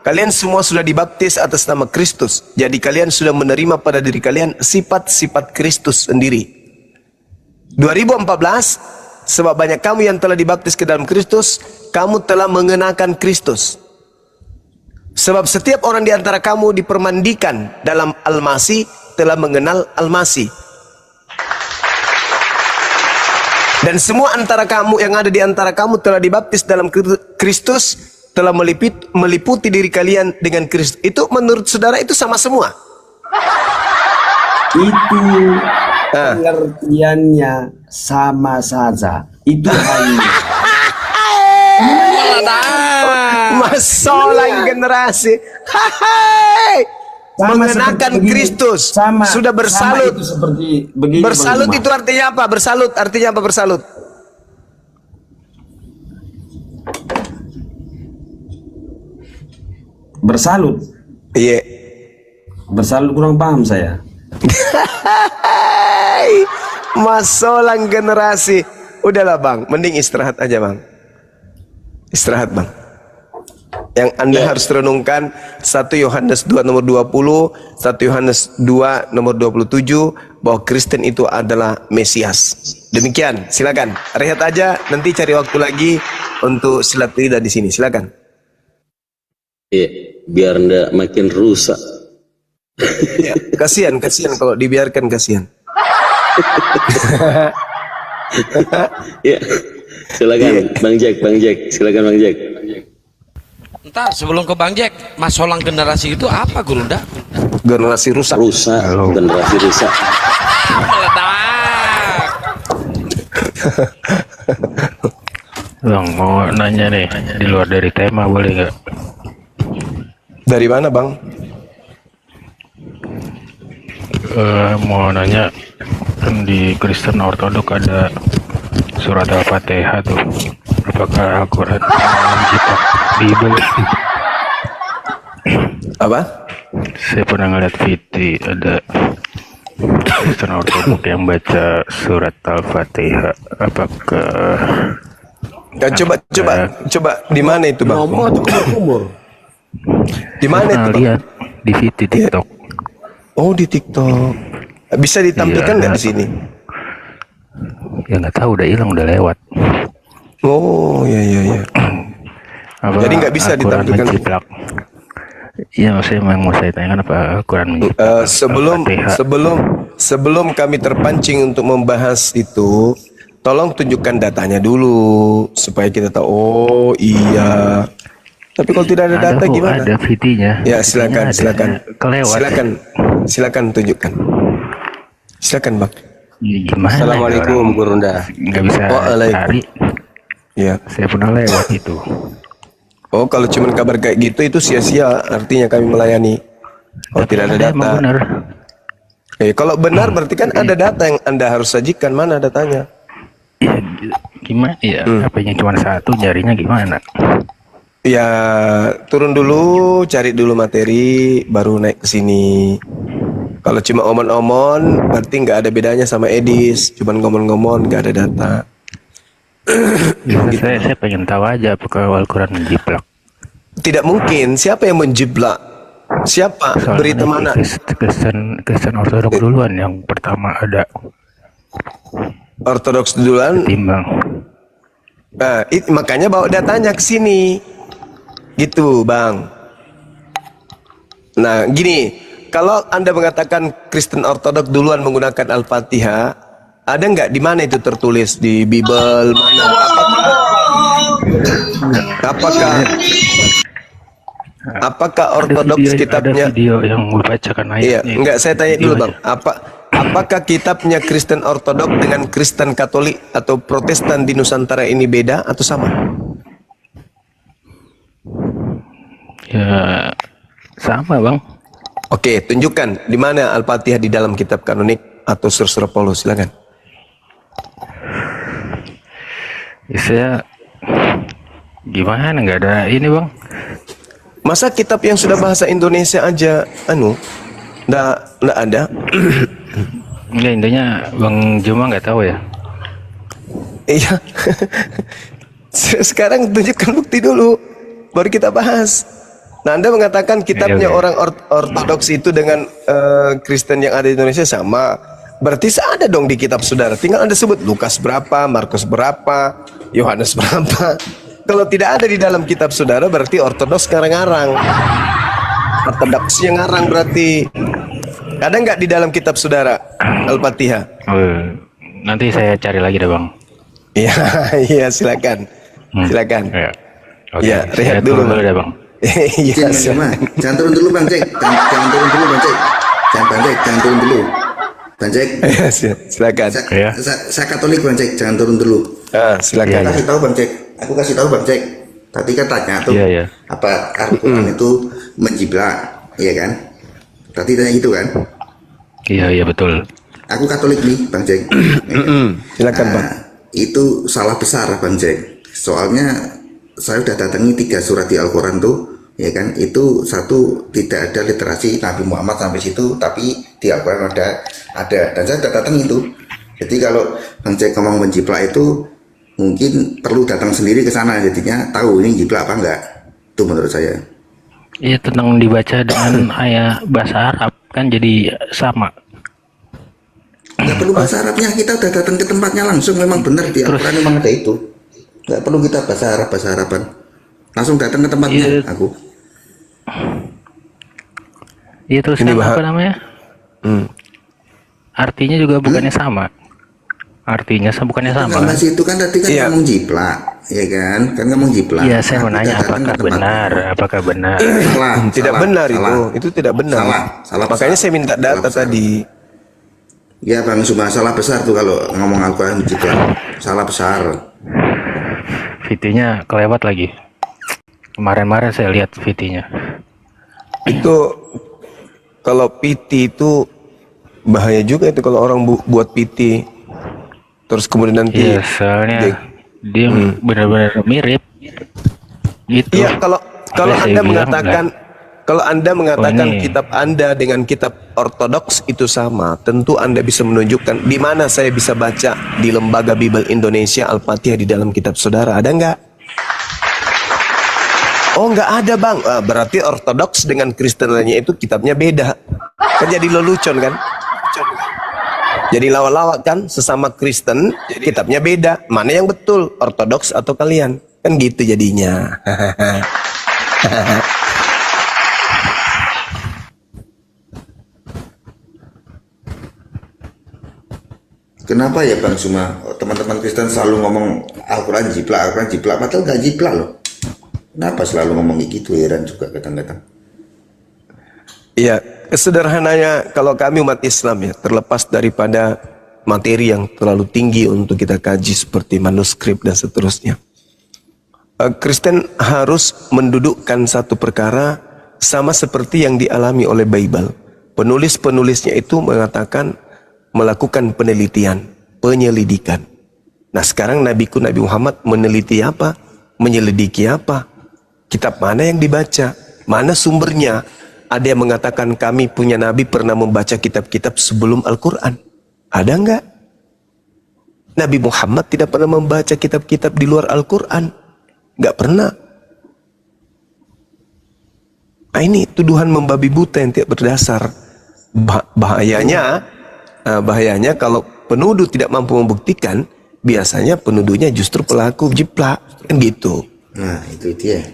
S1: kalian semua sudah dibaptis atas nama Kristus. Jadi kalian sudah menerima pada diri kalian sifat-sifat Kristus sendiri. 2014, sebab banyak kamu yang telah dibaptis ke dalam Kristus, kamu telah mengenakan Kristus. Sebab setiap orang di antara kamu dipermandikan dalam Al-Masih telah mengenal Al-Masih. Dan semua antara kamu yang ada di antara kamu telah dibaptis dalam Kristus, telah meliputi diri kalian dengan Kristus. Itu menurut saudara itu sama semua?
S2: Itu pengertiannya sama saja. Itu hanya
S1: masalah generasi. Mengenakan Kristus, sudah bersalut.
S2: Itu seperti begini,
S1: bersalut
S2: Bang
S1: itu artinya apa? Bersalut artinya apa? Bersalut.
S2: Bersalut.
S1: Iya.
S2: Bersalut kurang paham saya.
S1: Masalah generasi. Udahlah Bang, mending istirahat aja Bang. Istirahat Bang. Yang Anda harus renungkan 1 Yohanes 2 nomor 20, 1 Yohanes 2 nomor 27, bahwa Kristen itu adalah Mesias. Demikian, silakan. Rehat aja, nanti cari waktu lagi untuk silat lidah di sini. Silakan.
S6: Iya, biar ndak makin rusak.
S1: Ya, kasihan kalau dibiarkan, kasihan.
S6: Ya, silakan Bang Jack, silakan Bang Jack.
S4: Ntar sebelum ke Bang Jack, masalah generasi itu apa Gurunda?
S1: Generasi rusak.
S6: Rusak, generasi rusak.
S4: Meledak.
S7: Bang, mau nanya nih, di luar dari tema boleh nggak?
S1: Dari mana Bang?
S7: Mau nanya, kan di Kristen Ortodok ada surat Al-Fatihah tuh. Apakah Al-Quran mencipta Bible?
S1: Apa?
S7: Saya pernah ngeliat video ada Kristen Ortodok yang baca surat Al-Fatihah. Apakah
S1: Coba di mana itu Bang? Di mana itu Bang?
S7: lihat di video TikTok?
S1: Oh, di TikTok. Bisa ditampilkan nggak di sini?
S7: Ya nggak tahu, udah hilang, udah lewat.
S1: Oh, iya.
S7: Apa
S1: Jadi nggak bisa
S7: Al-Quran
S1: ditampilkan.
S7: menciplak? Iya, maksudnya yang mau saya tanyakan apa Al-Quran menciplak Al-Fatihah?
S1: sebelum kami terpancing untuk membahas itu, tolong tunjukkan datanya dulu supaya kita tahu. Oh iya. Tapi kalau tidak ada data
S7: kok,
S1: gimana?
S7: ada videonya.
S1: Ya silakan.
S7: Kelewat.
S1: Silakan tunjukkan. Silakan Bang.
S7: Ya, gimana?
S1: Assalamualaikum Gurunda.
S7: Nggak bisa cari.
S1: Ya.
S7: Saya pernah lewat itu.
S1: Oh, kalau cuma kabar kayak gitu itu sia-sia, artinya kami melayani. Kalau tidak ada data.
S7: Emang benar.
S1: Kalau benar berarti kan ada data yang Anda harus sajikan. Mana datanya?
S7: Ya, gimana ya? Apanya cuma satu, jarinya gimana?
S1: Ya turun dulu, cari dulu materi, baru naik ke sini. Kalau cuma omon-omon, berarti nggak ada bedanya sama Edis. Cuman ngomong-ngomong, nggak ada data.
S7: Ya, saya pengen tahu aja apakah Al-Quran menjiplak.
S1: Tidak mungkin. Siapa yang menjiplak? Siapa?
S7: Soalnya
S1: Berita mana?
S7: Kristen Ortodok duluan yang pertama ada
S1: Ortodoks duluan.
S7: timbang.
S1: Makanya bawa datanya ke sini. Gitu, Bang. Nah, gini. Kalau Anda mengatakan Kristen Ortodok duluan menggunakan Al-Fatihah, ada nggak di mana itu tertulis di Bible mana? Apakah Ortodoks kitabnya?
S7: Ada video yang membacakan
S1: Iya,
S7: ayatnya.
S1: enggak, saya tanya dulu, Bang.
S7: Videonya.
S1: Apakah kitabnya Kristen Ortodok dengan Kristen Katolik atau Protestan di Nusantara ini beda atau sama?
S7: Ya sama, Bang.
S1: Oke, tunjukkan di mana Al-Fatihah di dalam kitab kanonik atau Surah Paulus, silakan.
S7: Ya, saya gimana nggak ada ini, Bang.
S1: Masa kitab yang sudah bahasa Indonesia aja nggak ada?
S7: Ya intinya Bang Juma nggak tahu ya.
S1: Iya. Sekarang tunjukkan bukti dulu, baru kita bahas. Nah, Anda mengatakan kitabnya
S7: Iya.
S1: orang Ortodoks itu dengan Kristen yang ada di Indonesia sama. Berarti ada dong di kitab saudara. Tinggal Anda sebut Lukas berapa, Markus berapa, Yohanes berapa. Kalau tidak ada di dalam kitab saudara, berarti Ortodoks ngarang-ngarang. Ortodoks yang ngarang berarti. Ada nggak di dalam kitab saudara Al-Fatihah?
S7: Nanti saya cari lagi deh, Bang.
S1: Iya, iya, silakan. Silakan.
S7: Ya. Oke.
S1: Ya, rehat
S7: Saya
S1: dulu,
S7: turun
S1: Bang.
S7: deh, Bang.
S1: Iya,
S8: Cek, Juma, jangan turun dulu Bang Cek. Jangan turun dulu Bang Cek. Jangan turun dulu. Bang Cek.
S1: iya, silakan.
S7: Iya.
S8: Saya Katolik Bang Cek, jangan turun dulu.
S1: Silakan.
S8: Aku kasih tahu Bang Cek. Aku kasih tahu Bang Cek. Tadi kan tanya tuh
S7: Iya, iya.
S8: apa Al-Quran itu menjiplak, iya kan? Tadi tanya gitu kan?
S7: Iya betul.
S8: Aku Katolik nih Bang Cek.
S1: Silakan, Bang.
S8: Itu salah besar Bang Cek. Soalnya saya udah datangi 3 surat di Al-Quran tuh, ya kan? Itu satu tidak ada literasi Nabi Muhammad sampai situ, tapi di Al-Quran ada. Dan saya udah datang itu. Jadi kalau Bang Cek ngomong menjiplak itu mungkin perlu datang sendiri ke sana, jadinya tahu ini jiplak apa enggak. Itu menurut saya.
S7: Iya, tentang dibaca dengan ayat bahasa Arab kan jadi sama.
S8: Nggak perlu bahasa Arabnya, kita udah datang ke tempatnya langsung, memang benar di Al-Quran memang ada itu. Nggak perlu kita bahasa Araban. Langsung datang ke tempatnya.
S7: Iya.
S8: Aku.
S7: Iya, terus
S1: Ini
S7: kan
S1: bah-
S7: apa namanya? Artinya juga bukannya sama. Artinya bukannya sama.
S8: Nggak, Mas, itu kan tadi kan
S1: Iya.
S8: ngomong jiplak, ya kan? Kan ngomong jiplak.
S7: Iya, saya mau
S8: Aku
S7: nanya
S8: udah datang
S7: apakah
S8: ke tempatnya.
S7: benar? Apakah benar?
S8: Salah,
S1: Tidak
S8: salah,
S1: benar
S8: salah.
S1: itu tidak benar.
S8: Salah
S1: Makanya
S8: besar.
S1: saya minta data
S8: Salah besar.
S1: tadi.
S8: Ya Bang, cuma salah besar tuh kalau ngomong Al-Quran jiplak. Salah besar.
S7: VT-nya kelewat lagi. Kemarin-kemarin saya lihat VT-nya.
S1: Itu kalau PT itu bahaya juga itu kalau orang buat PT. Terus kemudian nanti
S7: Iya, soalnya dia benar-benar mirip. Gitu.
S1: Iya, kalau
S7: Makanya saya
S1: Anda
S7: bilang,
S1: mengatakan kalau Anda mengatakan
S7: ini-
S1: kitab Anda dengan kitab Ortodoks itu sama, tentu Anda bisa menunjukkan di mana saya bisa baca di Lembaga Bible Indonesia Al-Fatihah di dalam kitab saudara. Ada nggak? Oh, nggak ada, Bang. Berarti Ortodoks dengan Kristen lainnya itu kitabnya beda. Kan jadi lelucon kan? Jadi lawak-lawak kan, sesama Kristen kitabnya beda. Mana yang betul, Ortodoks atau kalian? Kan gitu jadinya.
S8: Kenapa ya Bang Suma? Teman-teman Kristen selalu ngomong Al-Quran jiplak, padahal nggak jiplak loh. Kenapa selalu ngomong kayak gitu, heran juga kadang-kadang.
S1: Iya, sederhananya kalau kami umat Islam ya, terlepas daripada materi yang terlalu tinggi untuk kita kaji seperti manuskrip dan seterusnya. Kristen harus mendudukkan satu perkara sama seperti yang dialami oleh Bible. Penulis-penulisnya itu mengatakan melakukan penelitian, penyelidikan. Nah sekarang Nabi Muhammad meneliti apa? Menyelidiki apa? Kitab mana yang dibaca? Mana sumbernya? Ada yang mengatakan kami punya nabi pernah membaca kitab-kitab sebelum Al-Quran. Ada enggak? Nabi Muhammad tidak pernah membaca kitab-kitab di luar Al-Quran. Enggak pernah. Nah, ini tuduhan membabi buta yang tidak berdasar. Bahayanya kalau penuduh tidak mampu membuktikan, biasanya penuduhnya justru pelaku jiplak, kan gitu.
S8: Nah, itu dia.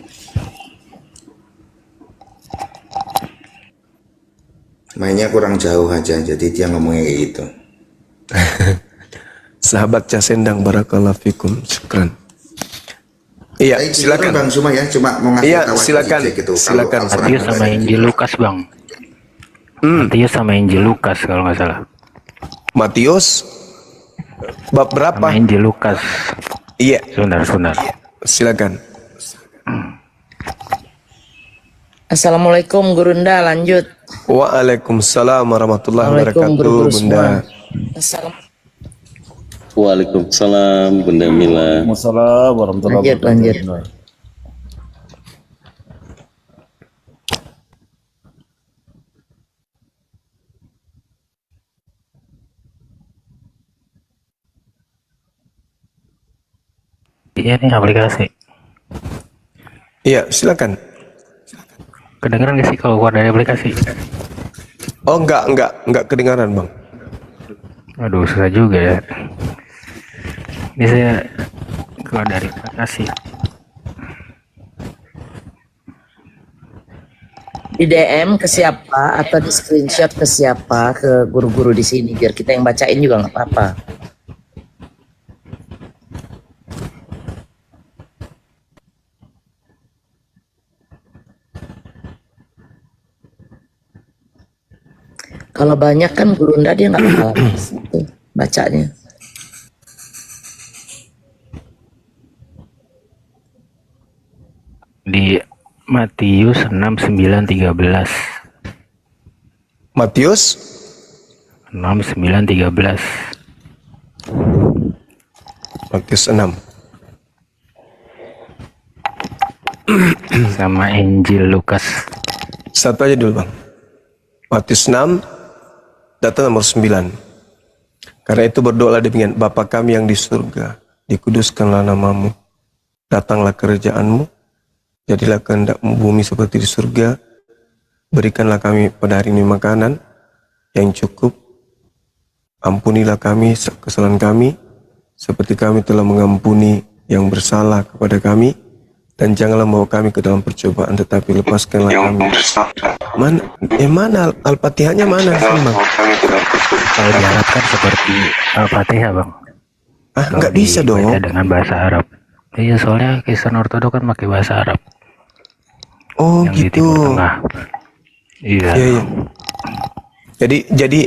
S8: Mainnya kurang jauh aja, jadi dia ngomongnya kayak gitu.
S1: Sahabat Casendang, barakallahu fikum, syukran. Iya, silakan
S8: Bang Zuma ya, cuma mau ngasih
S1: Iya,
S8: tahu aja
S1: silakan.
S8: gitu.
S1: Silakan.
S7: Matius sama Injil Lukas, Bang. Matius sama Injil Lukas kalau nggak salah.
S1: Matius bab berapa?
S7: Sama Injil Lukas.
S1: Iya,
S7: Sebentar.
S1: silakan.
S9: Assalamualaikum Gurunda, lanjut.
S1: Waalaikumsalam warahmatullahi
S9: Waalaikumsalam,
S1: wabarakatuh,
S9: guru-guru
S1: Bunda.
S9: semua.
S6: Waalaikumsalam Bunda Mila.
S5: Waalaikumsalam warahmatullahi
S9: Lanjut.
S5: wabarakatuh.
S7: Iya nih aplikasi.
S1: Iya, silakan.
S7: Kedengeran nggak sih kalau keluar dari aplikasi?
S1: Oh, enggak kedengaran, Bang.
S7: Aduh, susah juga ya. Ini saya keluar dari aplikasi.
S9: Di DM ke siapa atau di screenshot ke siapa, ke guru-guru di sini biar kita yang bacain juga nggak apa-apa. Kalau banyak kan Gurunda dia nggak bakal tuh bacanya.
S7: Di Matius 6:9-13.
S1: Matius
S7: 6:9-13.
S1: Matius 6.
S7: Sama Injil Lukas.
S1: Satu aja dulu, Bang. Matius 6 data nomor 9. Karena itu berdoalah demikian, Bapa kami yang di surga, dikuduskanlah namamu, datanglah kerajaanmu, jadilah kehendakmu bumi seperti di surga, berikanlah kami pada hari ini makanan yang cukup, ampunilah kami kesalahan kami, seperti kami telah mengampuni yang bersalah kepada kami, dan janganlah membawa kami ke dalam percobaan, tetapi lepaskanlah kami. Mana Al-Fatihahnya mana sih, Bang?
S7: Kalau diharapkan seperti Al-Fatihah, Bang.
S1: Ah, nggak bisa dong.
S7: Dibaca dengan bahasa Arab. Iya, soalnya Kristen Ortodok kan pakai bahasa Arab.
S1: Oh,
S7: Yang di
S1: gitu.
S7: Timur Tengah. Iya.
S1: Iya. Jadi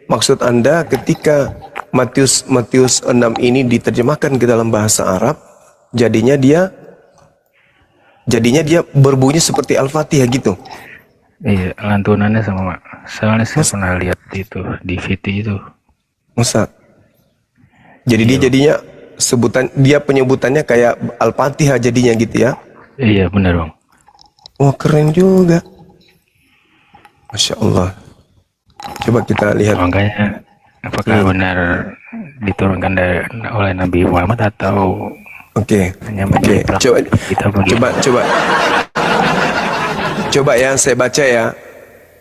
S1: maksud Anda ketika Matius 6 ini diterjemahkan ke dalam bahasa Arab, jadinya dia berbunyi seperti Al-Fatihah gitu.
S7: Iya, lantunannya sama. Soalnya saya pernah lihat itu di VT itu.
S1: Masa? Jadi dia jadinya penyebutannya kayak Al-Fatihah jadinya gitu ya.
S7: Iya, benar, Bang.
S1: Wah, keren juga. Masya Allah. Coba kita lihat.
S7: Makanya apakah benar diturunkan oleh Nabi Muhammad atau
S1: Oke.
S7: hanya
S1: Oke.
S7: menjadi kita begitu?
S1: Coba ya, saya baca ya.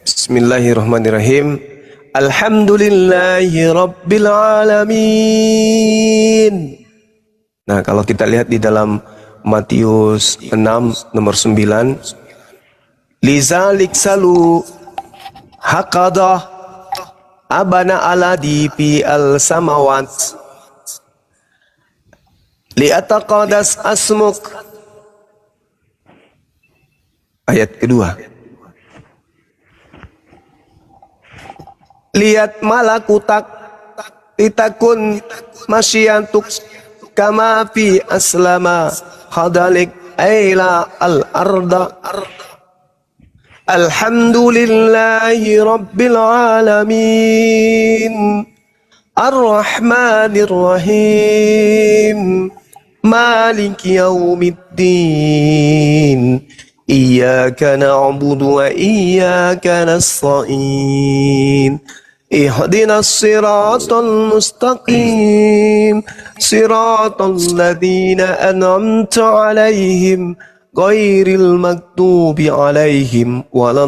S1: Bismillahirrahmanirrahim. Alhamdulillahi Rabbil Alamin. Nah, kalau kita lihat di dalam Matius 6 nomor 9, Lizalik salu haqadah abana aladi fi al-samawat li'ataqadas asmuk. Ayat kedua. Lihat malakutak litakun masyiantuk kama fi aslama hadalik aila al-arda. Alhamdulillahi rabbil alamin. Ar-Rahmanir Rahim. مالك يوم الدين إياك نعبد وإياك نستعين اهدنا الصراط المستقيم صراط الذين أنعمت عليهم غير المغضوب عليهم ولا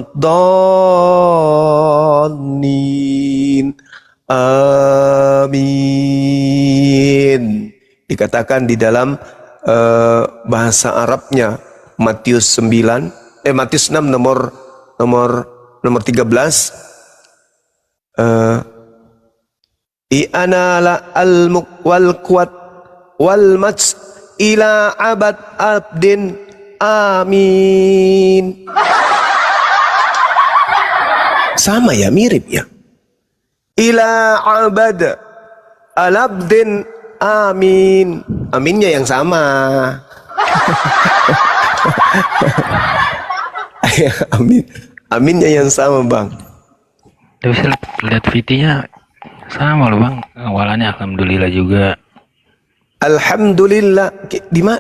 S1: الضالين amin. Dikatakan di dalam bahasa Arabnya Matius 6 nomor 13 i'ana la al-mulk wal quwat wal mats ila abad abdin amin. Sama ya, mirip ya. Ila abad al-abdin amin. Aminnya yang sama. Amin. Aminnya yang sama, Bang.
S7: Tapi saya lihat VT-nya sama loh bang, awalannya alhamdulillah juga.
S1: Alhamdulillah.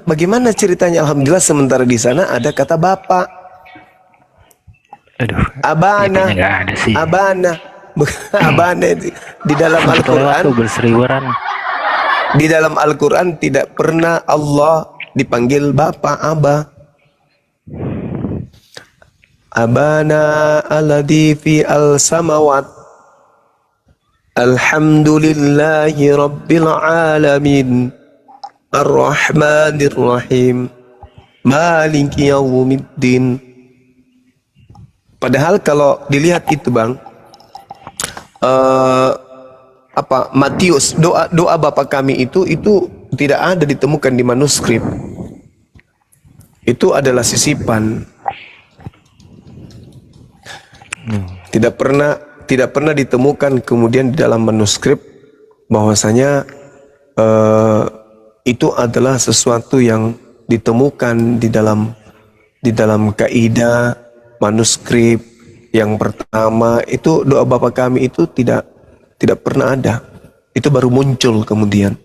S1: Bagaimana ceritanya alhamdulillah sementara di sana ada kata bapak?
S7: Aduh,
S1: abana.
S7: nggak ada sih.
S1: Abana. Abana di dalam Al-Quran.
S7: Berseliweran.
S1: Di dalam Al-Quran tidak pernah Allah dipanggil bapak, Aba. Abana alladhi fi al-samawat alhamdulillahi rabbil alamin ar-rahmanir rahim maliki yaumiddin. Padahal kalau dilihat itu bang, Matius, doa Bapa kami itu tidak ada ditemukan di manuskrip. Itu adalah sisipan. Tidak pernah ditemukan kemudian di dalam manuskrip bahwasanya itu adalah sesuatu yang ditemukan di dalam kaidah manuskrip yang pertama. Itu doa Bapa kami itu tidak pernah ada. Itu baru muncul kemudian.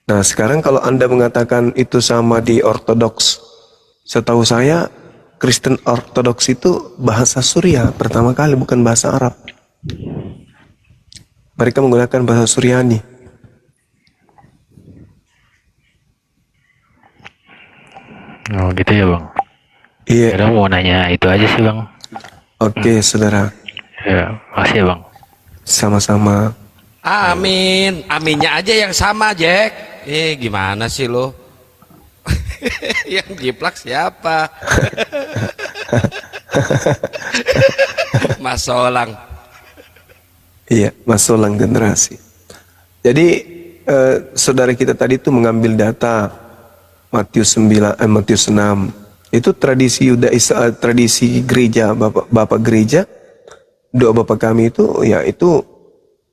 S1: Nah, sekarang kalau Anda mengatakan itu sama di Ortodoks, setahu saya Kristen Ortodoks itu bahasa Suriah pertama kali, bukan bahasa Arab. Mereka menggunakan bahasa Suryani.
S7: Oh gitu ya bang.
S1: Iya.
S7: Kira mau nanya itu aja sih bang.
S1: Oke, saudara.
S7: Ya, makasih ya bang.
S1: Sama-sama.
S4: Amin. Aminnya aja yang sama, Jack. Gimana sih lo? Yang jiplak siapa? Mas Solang.
S1: Iya, Mas Solang generasi. Jadi saudara kita tadi itu mengambil data Matius 6. Itu tradisi tradisi gereja, Bapak gereja. Doa Bapa kami itu ya itu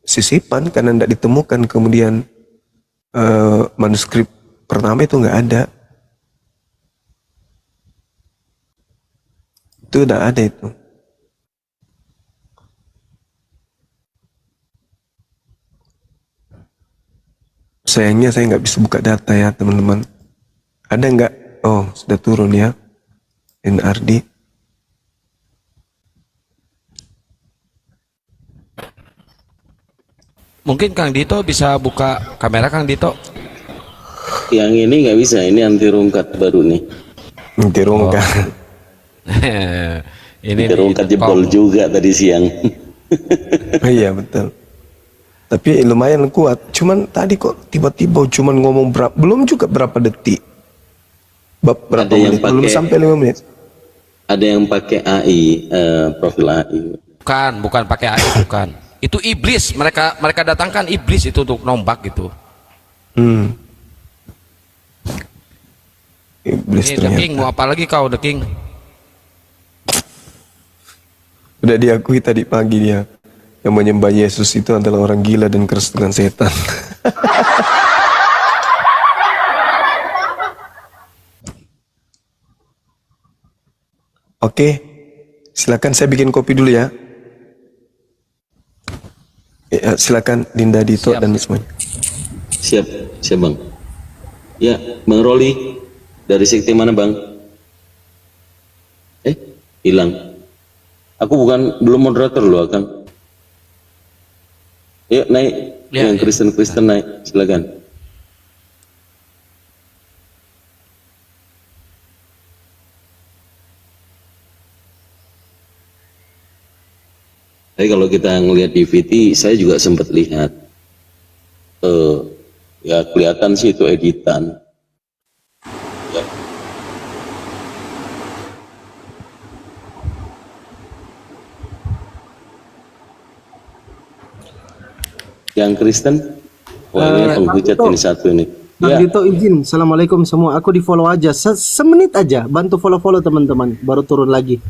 S1: sisipan karena tidak ditemukan kemudian manuskrip pertama itu nggak ada. Itu udah ada itu. Sayangnya saya nggak bisa buka data ya teman-teman. Ada nggak? Oh, sudah turun ya. NRD.
S4: Mungkin Kang Dito bisa buka kamera, Kang Dito.
S6: Yang ini nggak bisa, ini anti rungkat baru nih.
S1: Anti rungkat.
S4: Ini
S6: anti rungkat jebol juga tadi siang.
S1: Iya betul. Tapi lumayan kuat. Cuman tadi kok tiba-tiba cuman ngomong belum juga berapa detik. Berapa
S6: Ada yang
S1: menit? Belum
S6: pakai-
S1: sampai 5 menit.
S6: Ada yang pakai AI, profil AI.
S4: Bukan pakai AI, bukan. Itu iblis, mereka datangkan iblis itu untuk nombak gitu.
S1: Iblis
S4: Ini The King,
S1: ternyata.
S4: mau apa lagi kau The King?
S1: Udah diakui tadi pagi dia. Yang menyembah Yesus itu adalah orang gila dan keras dengan setan. Oke, silakan saya bikin kopi dulu ya. Silakan Dinda, Dito
S4: Siap.
S1: dan semuanya.
S6: Siap, siap bang. Ya, Bang Roli dari sekte mana Bang? Hilang. Aku belum moderator loh Akang. Yuk naik,
S4: Ya,
S6: yang
S4: ya.
S6: Kristen naik, silakan. Tapi kalau kita ngelihat di VT, saya juga sempat lihat, ya kelihatan sih itu editan. Ya. Yang Kristen, wah ini penghujat ini satu nih.
S10: Bang
S6: Ya,
S10: Dito izin, Assalamualaikum semua. Aku di follow aja, semenit aja. Bantu follow teman-teman, baru turun lagi.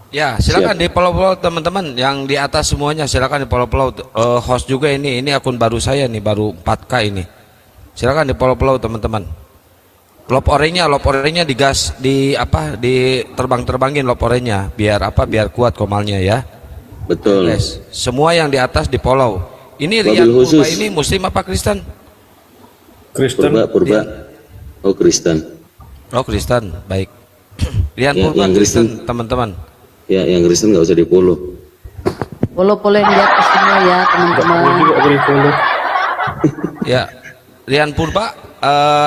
S4: Ya, silakan di follow teman-teman yang di atas semuanya, silakan di follow. Host juga ini akun baru saya nih, baru 4K ini. Silakan di follow teman-teman. Lop oranye-nya digas, di terbang-terbangin lop oranye biar biar kuat komalnya ya.
S6: betul.
S4: Guys, semua yang di atas di follow. Ini
S6: Wabil
S4: Rian Purba
S6: khusus.
S4: ini Muslim apa Kristen?
S6: Purba. Oh Kristen.
S4: Oh Kristen, baik. Rian
S6: Ya,
S4: Purba
S6: yang
S4: Kristen teman-teman.
S6: Ya, yang Kristen nggak usah di follow.
S3: Follow yang di atas semua ya teman-teman.
S4: Ya, Rian Purba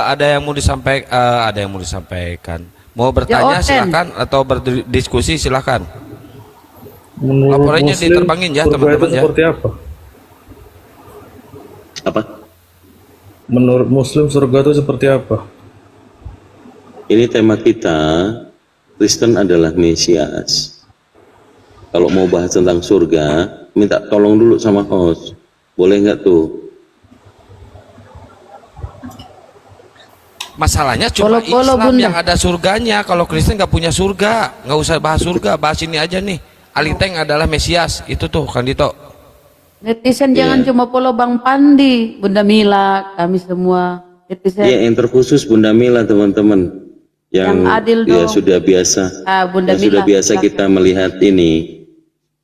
S4: ada yang mau disampaikan. Mau bertanya
S3: Oten.
S4: silakan atau berdiskusi silakan. Laporannya diterbangin ya teman-teman ya.
S11: Seperti apa?
S6: Apa?
S11: Menurut Muslim surga itu seperti apa?
S6: Ini tema kita, Kristen adalah Mesias. Kalau mau bahas tentang surga, minta tolong dulu sama host. Boleh nggak tuh?
S4: Masalahnya cuma
S3: Follow,
S4: Islam
S3: Bunda.
S4: yang ada surganya. Kalau Kristen nggak punya surga, nggak usah bahas surga, bahas ini aja nih. Aliteng adalah Mesias, itu tuh Kang Dito.
S3: Netizen jangan cuma follow Bang Pandi, Bunda Mila, kami semua netizen.
S6: Ya, yang terkhusus Bunda Mila teman-teman. Yang
S3: adil
S6: ya
S3: dong.
S6: sudah biasa.
S3: Bunda
S6: yang sudah
S3: Mila,
S6: biasa
S3: silakan.
S6: kita melihat ini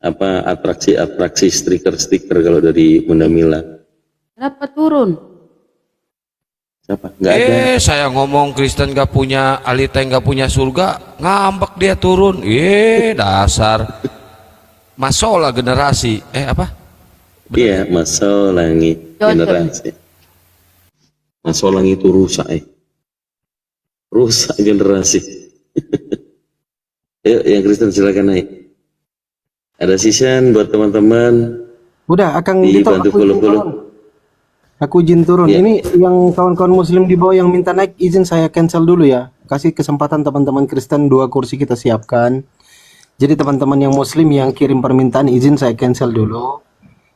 S6: atraksi stiker kalau dari Bunda Mila.
S3: Kenapa turun?
S6: Siapa? Nggak ada.
S4: Saya ngomong Kristen nggak punya, Aliteng nggak punya surga, ngambek dia turun. Dasar. Masalah generasi.
S6: Iya, Masolangi generasi. Masolangi itu rusak rusak generasi. Ayo yang Kristen silakan naik. Ada season buat teman-teman.
S10: Udah, Akang Dito,
S6: Dibantu follow.
S10: aku izin turun.
S6: Ya.
S10: Ini yang kawan-kawan Muslim di bawah yang minta naik, izin saya cancel dulu ya. Kasih kesempatan teman-teman Kristen, 2 kursi kita siapkan. Jadi teman-teman yang Muslim yang kirim permintaan, izin saya cancel dulu.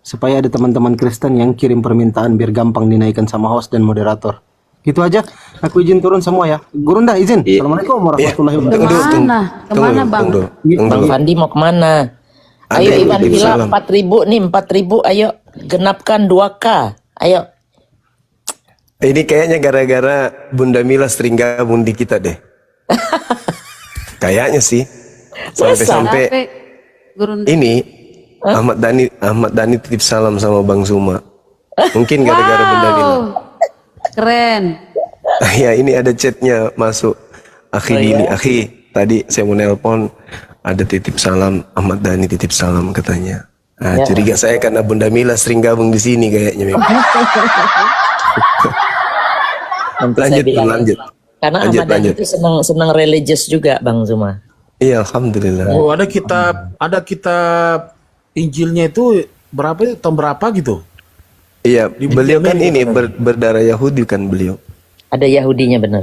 S10: Supaya ada teman-teman Kristen yang kirim permintaan biar gampang dinaikkan sama host dan moderator. Gitu aja. Aku izin turun semua ya. Gurunda izin.
S6: Iya.
S10: Assalamualaikum warahmatullahi wabarakatuh.
S3: Kemana Bang?
S9: Bang Fandi mau kemana? Ayo Iwan bilang 4.000 nih, 4.000, ayo genapkan 2K. Ayo.
S1: Ini kayaknya gara-gara Bunda Mila sering gabung di kita deh. Kayaknya sih. Sampai-sampai
S3: Capek, Gurunda.
S1: ini Ahmad Dhani titip salam sama Bang Zuma. Mungkin gara-gara Bunda Mila.
S3: Keren.
S1: Ya ini ada chatnya masuk. Akhi Dili, akhi. Tadi saya mau nelpon, ada titip salam, Ahmad Dhani titip salam katanya. Nah, curiga saya karena Bunda Mila sering gabung di sini kayaknya memang. Lanjut.
S9: Karena Ahmad Dhani itu senang religius juga Bang Zuma.
S1: Iya, alhamdulillah.
S5: Oh, ada kitab Injilnya itu berapa tahun berapa gitu?
S1: Iya, beliau kan ini berdarah Yahudi kan beliau.
S9: Ada Yahudinya benar.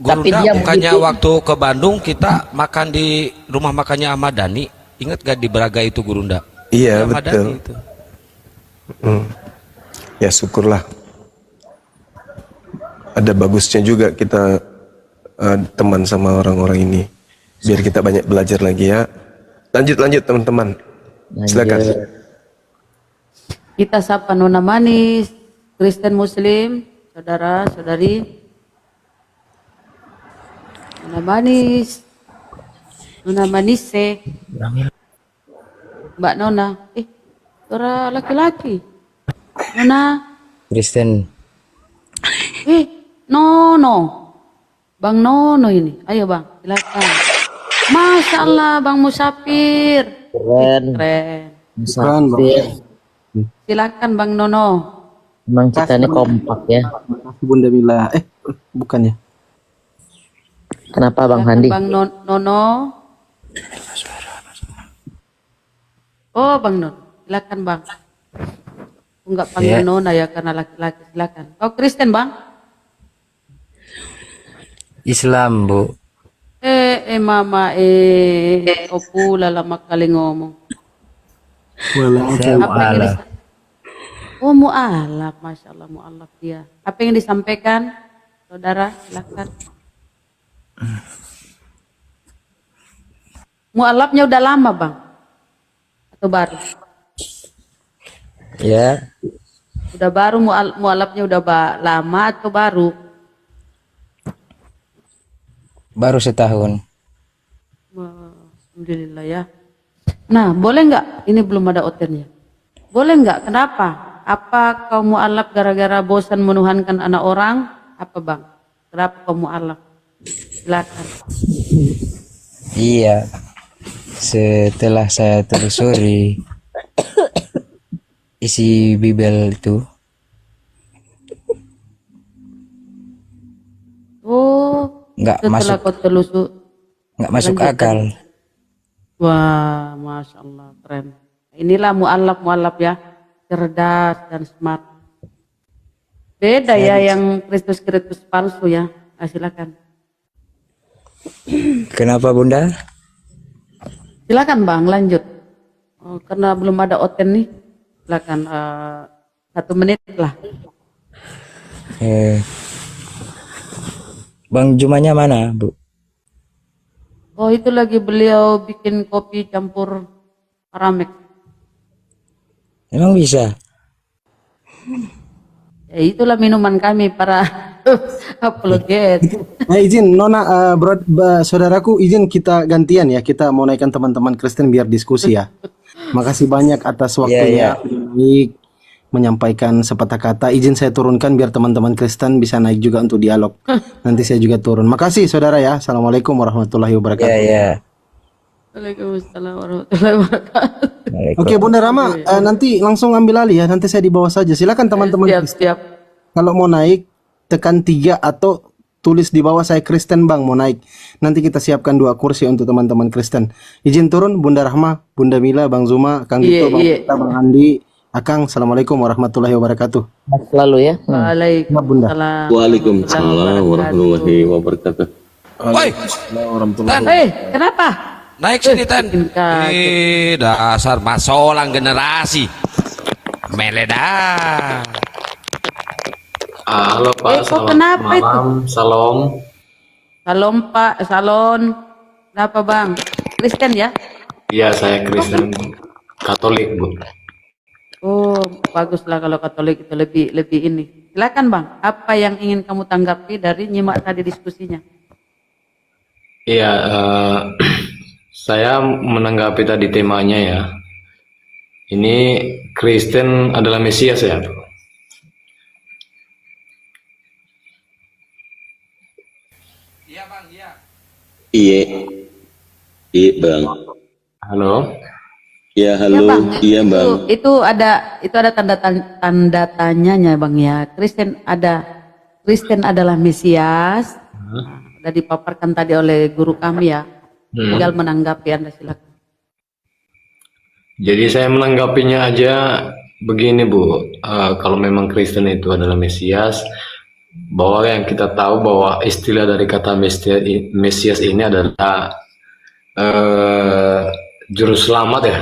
S9: Tapi
S4: Gurunda,
S9: dia
S4: bukannya waktu ke Bandung kita makan di rumah makannya Ahmad Dhani. Ingat gak di Braga itu Gurunda?
S1: Iya,
S4: Ahmad
S1: betul.
S4: Dhani itu.
S1: Ya syukurlah. Ada bagusnya juga kita teman sama orang-orang ini. Biar kita banyak belajar lagi ya. Lanjut teman-teman. Silakan.
S3: Kita sapa Nona Manis, Kristen Muslim, saudara-saudari. Nona Manis, Nona Manise, Mbak Nona. Suara laki-laki. Nona.
S12: Kristen.
S3: Nono. Bang Nono ini. Ayo Bang, silakan. Masya Allah Bang Musafir.
S9: Keren.
S3: Keren.
S10: Keren, Bang.
S3: Silakan Bang Nono.
S9: Emang kita ini kompak ya.
S10: Makasih Bunda Mila. Bukan ya?
S9: Kenapa Bang
S3: Silakan
S9: Handi?
S3: Bang Nono. Oh Bang Nono, silakan Bang. Enggak panggil Nona ya karena laki-laki, silakan. Kau Kristen Bang?
S12: Islam, Bu.
S3: Mama, kau pula lama kali ngomong.
S12: Saya mu'alaf.
S3: Oh mu'alaf, Masya Allah mu'alaf dia. Apa yang disampaikan, saudara? Silakan. Mu'alafnya udah lama Bang? Atau baru?
S12: Ya,
S3: Udah baru mu'alafnya udah lama atau baru?
S12: baru setahun.
S3: Wah, alhamdulillah ya. Nah, boleh nggak? Ini belum ada otennya. Boleh nggak? Kenapa? Apa kau mu'alaf gara-gara bosan menuhankan anak orang? Apa Bang? Kenapa kau mu'alaf? Silakan.
S12: Iya, setelah saya telusuri isi Bible itu,
S3: Oh,
S12: nggak
S3: setelah
S12: masuk,
S3: kau telusur.
S12: nggak masuk
S3: Lanjutkan.
S12: akal.
S3: Wah, Masya Allah, keren. Inilah mu'alaf ya. Cerdas dan smart. Beda ya yang Kristus palsu ya. Nah, silakan.
S12: Kenapa Bunda?
S3: Silakan Bang, lanjut. Oh, karena belum ada oten nih. Silakan 1 menit lah.
S12: Bang Jumanya mana, Bu?
S3: Oh, itu lagi beliau bikin kopi campur Aramek.
S12: Emang bisa?
S3: Ya, itulah minuman kami para apologet.
S10: Nah, izin Nona, saudaraku, izin kita gantian ya. Kita mau naikkan teman-teman Kristen biar diskusi ya. Makasih banyak atas waktunya Baik, menyampaikan sepatah kata. Izin saya turunkan biar teman-teman Kristen bisa naik juga untuk dialog. Nanti saya juga turun. Makasih saudara ya. Assalamualaikum warahmatullahi wabarakatuh.
S3: Waalaikumsalam warahmatullahi wabarakatuh.
S10: Oke Bunda Rama, nanti langsung ambil alih ya. Nanti saya di bawah saja. Silakan teman-teman.
S3: Siap.
S10: Kalau mau naik tekan 3 atau tulis di bawah saya Kristen Bang mau naik. Nanti kita siapkan 2 kursi untuk teman-teman Kristen. Izin turun Bunda Rahma, Bunda Mila, Bang Zuma, Kang Gito, Bang Kita, Bang Andi, Akang. Assalamualaikum warahmatullahi wabarakatuh.
S9: Selalu ya.
S3: Waalaikumsalam.
S6: Waalaikumsalam warahmatullahi wabarakatuh.
S4: Woi,
S3: Kenapa?
S4: naik sini Tan. Dasar masolang generasi. Meledak.
S13: Halo Pak,
S3: kok
S13: selamat
S3: kenapa
S13: malam. Salam.
S3: Salam Pak, salon. Kenapa Bang? Kristen ya?
S13: Iya, saya Kristen Katolik, Bu.
S3: Oh, baguslah kalau Katolik itu lebih ini. Silakan Bang, apa yang ingin kamu tanggapi dari nyimak tadi diskusinya?
S13: Iya, saya menanggapi tadi temanya ya. Ini Kristen adalah Mesias ya, Bu.
S6: Iya. Iya, Bang.
S13: Halo.
S6: Ya, halo.
S3: Bang,
S6: Iya, Bang.
S3: Itu ada tanda tanyanya Bang ya. Kristen adalah Mesias. Sudah dipaparkan tadi oleh guru kami ya. Tinggal menanggapi, Anda silakan.
S13: Jadi saya menanggapinya aja begini Bu, kalau memang Kristen itu adalah Mesias, bahwa yang kita tahu bahwa istilah dari kata Mesias ini adalah juru selamat ya.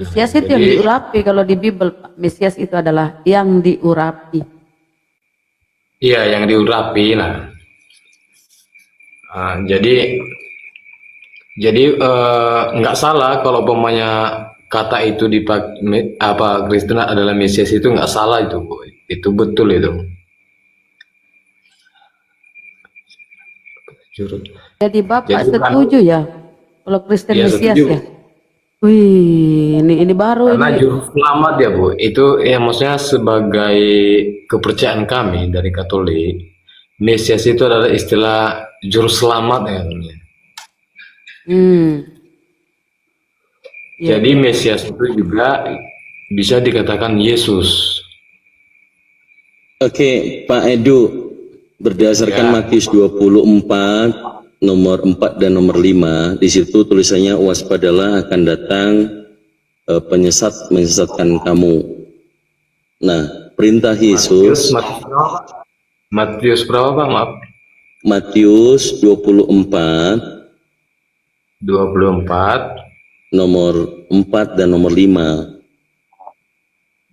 S3: Mesias itu yang diurapi kalau di Bible Pak. Mesias itu adalah yang diurapi.
S13: Iya, yang diurapi lah. Jadi nggak salah kalau umpamanya kata itu Kristen adalah Mesias, itu nggak salah itu Bu. Itu betul itu. Jadi
S3: Bapak setuju ya kalau Kristen
S13: Iya,
S3: Mesias
S13: setuju.
S3: ya? Wih, ini baru
S13: Karena
S3: ini.
S13: juru selamat ya Bu, itu ya maksudnya sebagai kepercayaan kami dari Katolik, Mesias itu adalah istilah juru selamat ya. Jadi Mesias itu juga bisa dikatakan Yesus.
S6: Oke, Pak Edu, berdasarkan Matius 24 nomor 4 dan nomor 5, di situ tulisannya waspadalah akan datang penyesat menyesatkan kamu. Nah, perintah Yesus
S13: Matius berapa Bang? Maaf.
S6: Matius 24 nomor 4 dan nomor 5.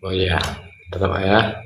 S13: Oh ya, tetap ya.